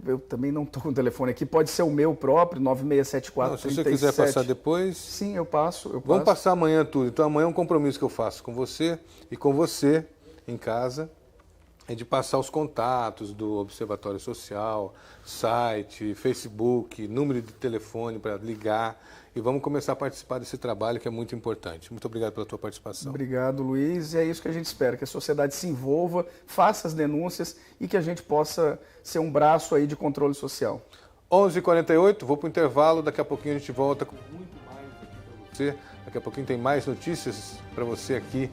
Eu também não estou com o telefone aqui. Pode ser o meu próprio, 9674 Se você quiser passar depois... Sim, eu passo. Vamos passar amanhã tudo. Então amanhã é um compromisso que eu faço com você e com você em casa, é de passar os contatos do Observatório Social, site, Facebook, número de telefone para ligar, e vamos começar a participar desse trabalho que é muito importante. Muito obrigado pela tua participação. Obrigado, Luiz. E é isso que a gente espera, que a sociedade se envolva, faça as denúncias e que a gente possa ser um braço aí de controle social. 11h48, vou para o intervalo, daqui a pouquinho a gente volta com muito mais aqui para você. Daqui a pouquinho tem mais notícias para você aqui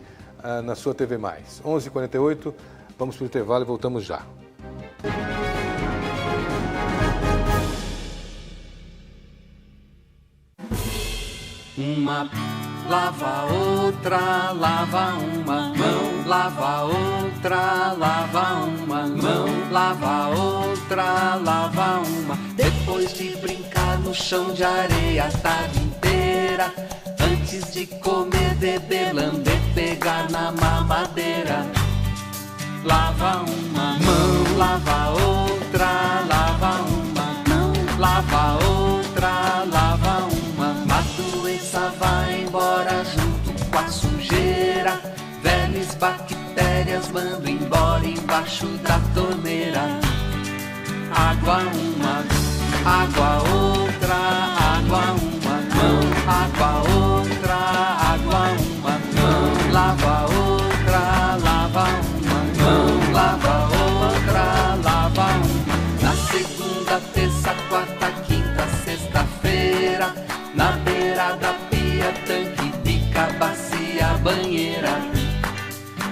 na sua TV+. 11h48, vamos para o intervalo e voltamos já. Uma lava outra, lava uma mão, lava outra, lava uma mão, lava outra, lava uma. Depois de brincar no chão de areia a tarde inteira, antes de comer, beber, lamber, pegar na mamadeira. Lava uma mão, lava outra, lava uma mão, lava outra, lava uma. A doença vai embora junto com a sujeira. Vermes, bactérias, mando embora embaixo da torneira. Água uma, água outra, água uma mão, água outra, água uma mão, lava outra, lava uma mão, lava outra, lava uma. Na segunda, terça, quarta, quinta, sexta-feira, na beira da pia, tanque, pica, bacia, banheira.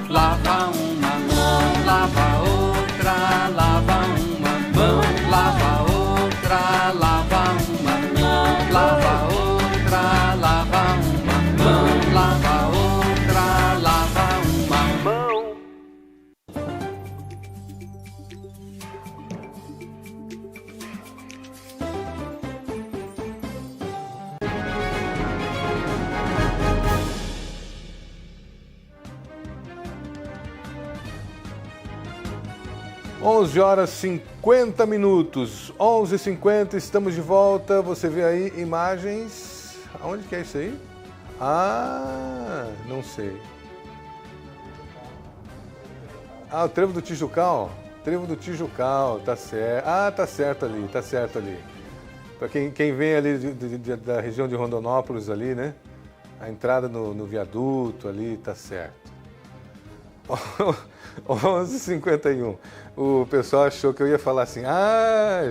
Lava uma mão, lava outra, lava uma mão, lava outra, lava uma mão, lava outra, lava uma mão, lava outra, lava uma mão. Onze horas 50 minutos, 11h50, estamos de volta. Você vê aí imagens. Aonde que é isso aí? Ah, não sei. Ah, o Trevo do Tijucal? Trevo do Tijucal, tá certo. Ah, tá certo ali, tá certo ali. Para quem vem ali da região de Rondonópolis ali, né? A entrada no viaduto ali, tá certo. 11h51. O pessoal achou que eu ia falar assim,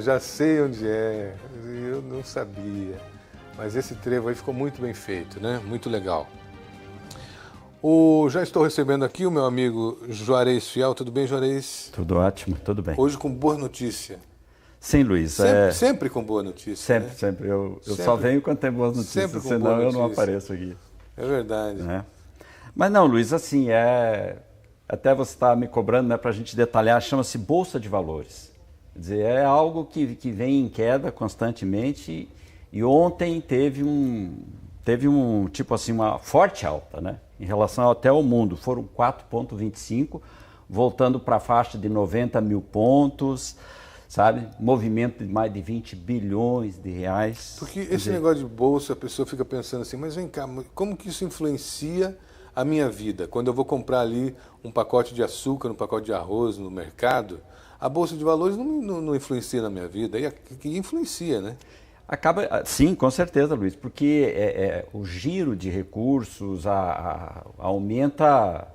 já sei onde é. Eu não sabia. Mas esse trevo aí ficou muito bem feito, né? Muito legal. Já estou recebendo aqui o meu amigo Juarez Fiel. Tudo bem, Juarez? Tudo ótimo, tudo bem. Hoje com boa notícia. Sim, Luiz. Sempre com boa notícia. Sempre, né? sempre. Eu só venho quando tem boas notícias, senão eu não apareço aqui. É verdade. Mas não, Luiz, assim, até você está me cobrando, né, para a gente detalhar, chama-se Bolsa de Valores. Quer dizer, é algo que vem em queda constantemente e ontem teve tipo assim, uma forte alta, né, em relação até ao mundo. Foram 4,25, voltando para a faixa de 90 mil pontos, sabe? Movimento de mais de 20 bilhões de reais. Porque esse negócio de bolsa, a pessoa fica pensando assim, mas vem cá, como que isso influencia a minha vida? Quando eu vou comprar ali um pacote de açúcar, um pacote de arroz no mercado, a Bolsa de Valores não influencia na minha vida, e influencia, né? Sim, com certeza, Luiz, porque o giro de recursos aumenta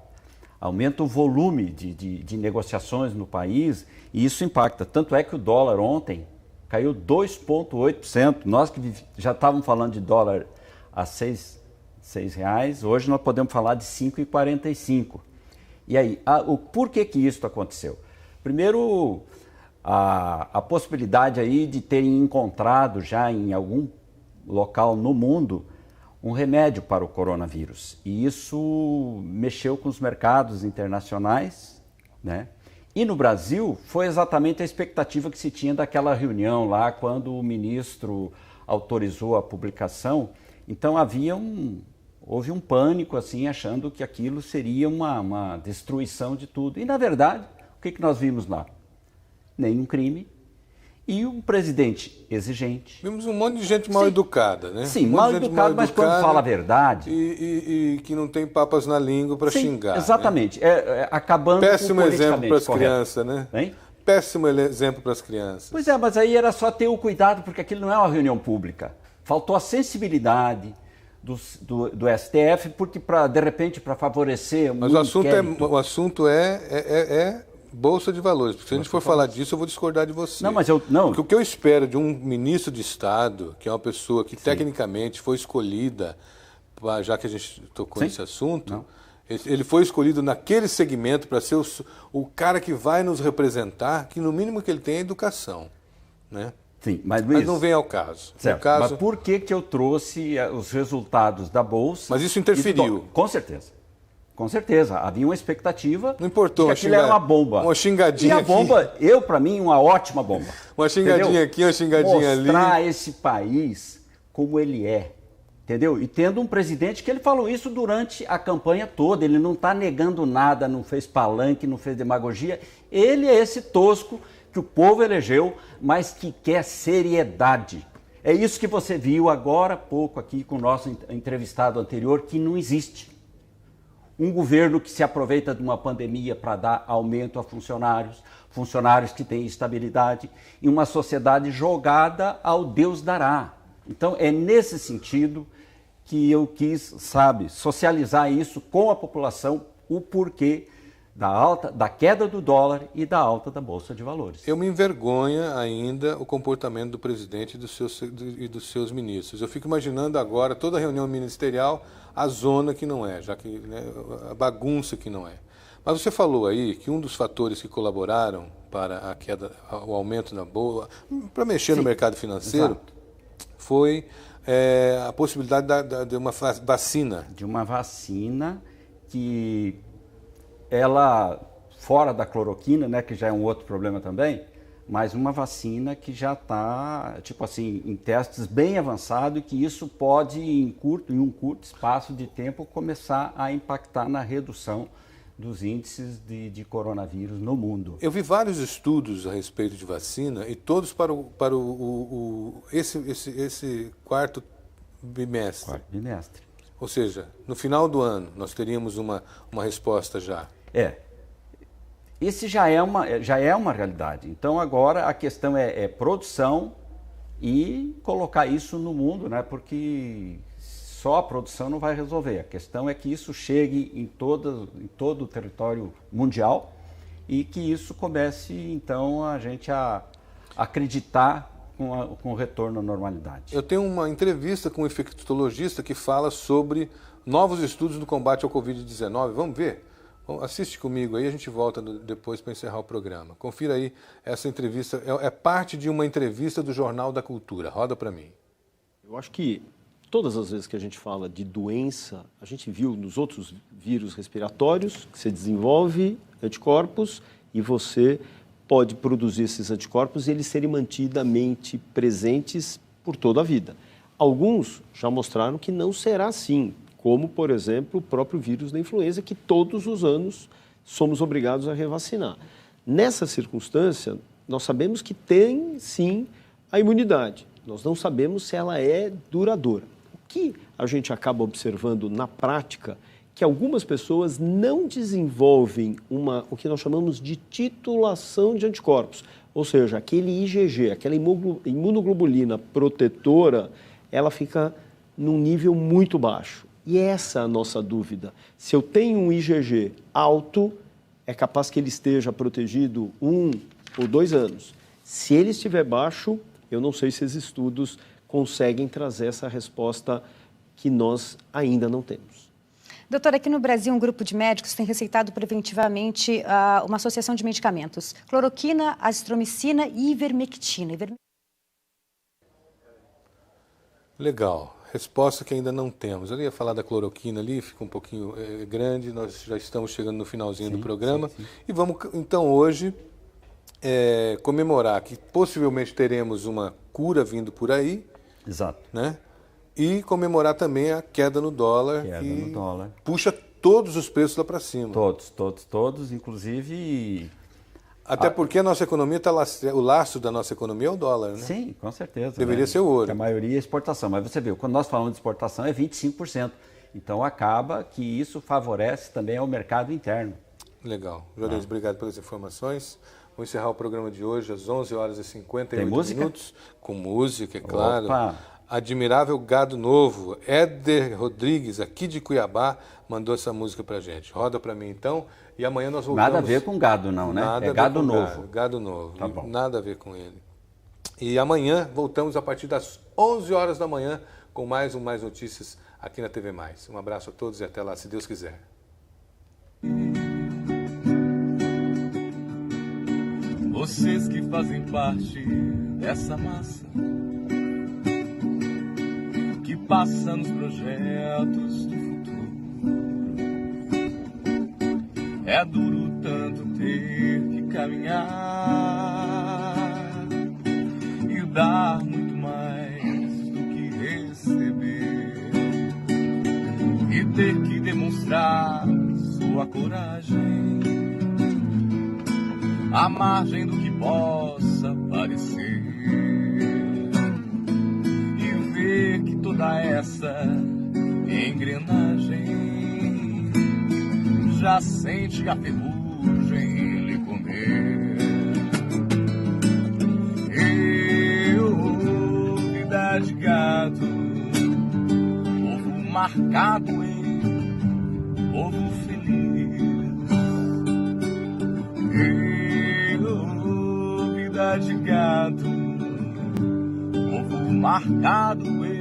o volume de negociações no país e isso impacta. Tanto é que o dólar ontem caiu 2,8%. Nós que já estávamos falando de dólar a R$6, hoje nós podemos falar de 5,45. E aí, por que isso aconteceu? Primeiro, a possibilidade aí de terem encontrado já em algum local no mundo um remédio para o coronavírus. E isso mexeu com os mercados internacionais, né? E no Brasil foi exatamente a expectativa que se tinha daquela reunião lá, quando o ministro autorizou a publicação. Então houve um pânico, assim, achando que aquilo seria uma destruição de tudo. E, na verdade, o que nós vimos lá? Nenhum crime e um presidente exigente. Vimos um monte de gente mal educada, né? Sim, mal educada, mas quando fala a verdade... E que não tem papas na língua para xingar. Exatamente. Né? Acabando péssimo com o exemplo para as crianças, né? Hein? Péssimo exemplo para as crianças. Pois é, mas aí era só ter o cuidado, porque aquilo não é uma reunião pública. Faltou a sensibilidade do STF, porque de repente para favorecer... Mas o assunto é Bolsa de Valores. Porque se a gente for falar disso, eu vou discordar de você. Não, mas Porque o que eu espero de um ministro de Estado, que é uma pessoa que tecnicamente foi escolhida, já que a gente tocou nesse assunto, ele foi escolhido naquele segmento para ser o cara que vai nos representar, que no mínimo que ele tem é educação, né? Sim, mas Luiz, não vem ao caso. Certo, mas por que eu trouxe os resultados da Bolsa? Mas isso interferiu. Com certeza. Com certeza. Havia uma expectativa. Não importou. De que aquilo era uma bomba. Uma xingadinha aqui. E a bomba, para mim, uma ótima bomba. Uma xingadinha aqui, uma xingadinha ali. Mostrar esse país como ele é. Entendeu? E tendo um presidente que ele falou isso durante a campanha toda. Ele não está negando nada, não fez palanque, não fez demagogia. Ele é esse tosco que o povo elegeu, mas que quer seriedade. É isso que você viu agora há pouco aqui com o nosso entrevistado anterior, que não existe. Um governo que se aproveita de uma pandemia para dar aumento a funcionários que têm estabilidade, e uma sociedade jogada ao Deus dará. Então é nesse sentido que eu quis, socializar isso com a população, o porquê da queda do dólar e da alta da Bolsa de Valores. Eu me envergonha ainda o comportamento do presidente e dos seus ministros. Eu fico imaginando agora toda a reunião ministerial, a zona que não é, já que, né, a bagunça que não é. Mas você falou aí que um dos fatores que colaboraram para a queda, o aumento da bolsa, para mexer no mercado financeiro, foi a possibilidade de uma vacina. De uma vacina que ela, fora da cloroquina, né, que já é um outro problema também, mas uma vacina que já está, tipo assim, em testes bem avançados e que isso pode, em um curto espaço de tempo, começar a impactar na redução dos índices de coronavírus no mundo. Eu vi vários estudos a respeito de vacina e todos para esse quarto bimestre. Quarto bimestre. Ou seja, no final do ano nós teríamos uma resposta já. Esse já é uma realidade. Então agora a questão é produção e colocar isso no mundo, né? Porque só a produção não vai resolver. A questão é que isso chegue em todo o território mundial e que isso comece, então, a gente a acreditar com o retorno à normalidade. Eu tenho uma entrevista com um infectologista que fala sobre novos estudos no combate ao Covid-19. Vamos ver? Assiste comigo aí, a gente volta depois para encerrar o programa. Confira aí essa entrevista, é parte de uma entrevista do Jornal da Cultura. Roda para mim. Eu acho que todas as vezes que a gente fala de doença, a gente viu nos outros vírus respiratórios que você desenvolve anticorpos e você pode produzir esses anticorpos e eles serem mantidamente presentes por toda a vida. Alguns já mostraram que não será assim, como, por exemplo, o próprio vírus da influenza, que todos os anos somos obrigados a revacinar. Nessa circunstância, nós sabemos que tem, sim, a imunidade. Nós não sabemos se ela é duradoura. O que a gente acaba observando na prática que algumas pessoas não desenvolvem o que nós chamamos de titulação de anticorpos, ou seja, aquele IgG, aquela imunoglobulina protetora, ela fica num nível muito baixo. E essa é a nossa dúvida. Se eu tenho um IgG alto, é capaz que ele esteja protegido 1 ou 2 anos. Se ele estiver baixo, eu não sei se esses estudos conseguem trazer essa resposta que nós ainda não temos. Doutor, aqui no Brasil, um grupo de médicos tem receitado preventivamente uma associação de medicamentos: cloroquina, azitromicina e ivermectina. Legal. Resposta que ainda não temos. Eu ia falar da cloroquina ali, fica um pouquinho grande, nós já estamos chegando no finalzinho do programa. Sim. E vamos, então, hoje, comemorar que possivelmente teremos uma cura vindo por aí. Exato. Né? E comemorar também a queda no dólar, puxa todos os preços lá para cima. Todos, inclusive... Até porque a nossa economia o lastro da nossa economia é o dólar, né? Sim, com certeza. Deveria ser o ouro. Porque a maioria é exportação. Mas você viu, quando nós falamos de exportação é 25%. Então acaba que isso favorece também ao mercado interno. Legal. Juarez, obrigado pelas informações. Vou encerrar o programa de hoje às 11h58 minutos. Com música, é claro. Opa. Admirável Gado Novo. Éder Rodrigues, aqui de Cuiabá, mandou essa música pra gente. Roda pra mim então. E amanhã nós voltamos. Nada a ver com gado não, né? Nada é gado novo. Gado novo. Tá bom. Nada a ver com ele. E amanhã voltamos a partir das 11 horas da manhã com Mais Notícias aqui na TV Mais. Um abraço a todos e até lá, se Deus quiser. Vocês que fazem parte dessa massa que passa nos projetos do futuro. É duro tanto ter que caminhar e dar muito mais do que receber e ter que demonstrar sua coragem à margem do que possa parecer e ver que toda essa engrenagem já sente a ferrugem lhe comer. Eu, vida de gado, povo marcado em povo feliz. Eu, vida de gado, povo marcado em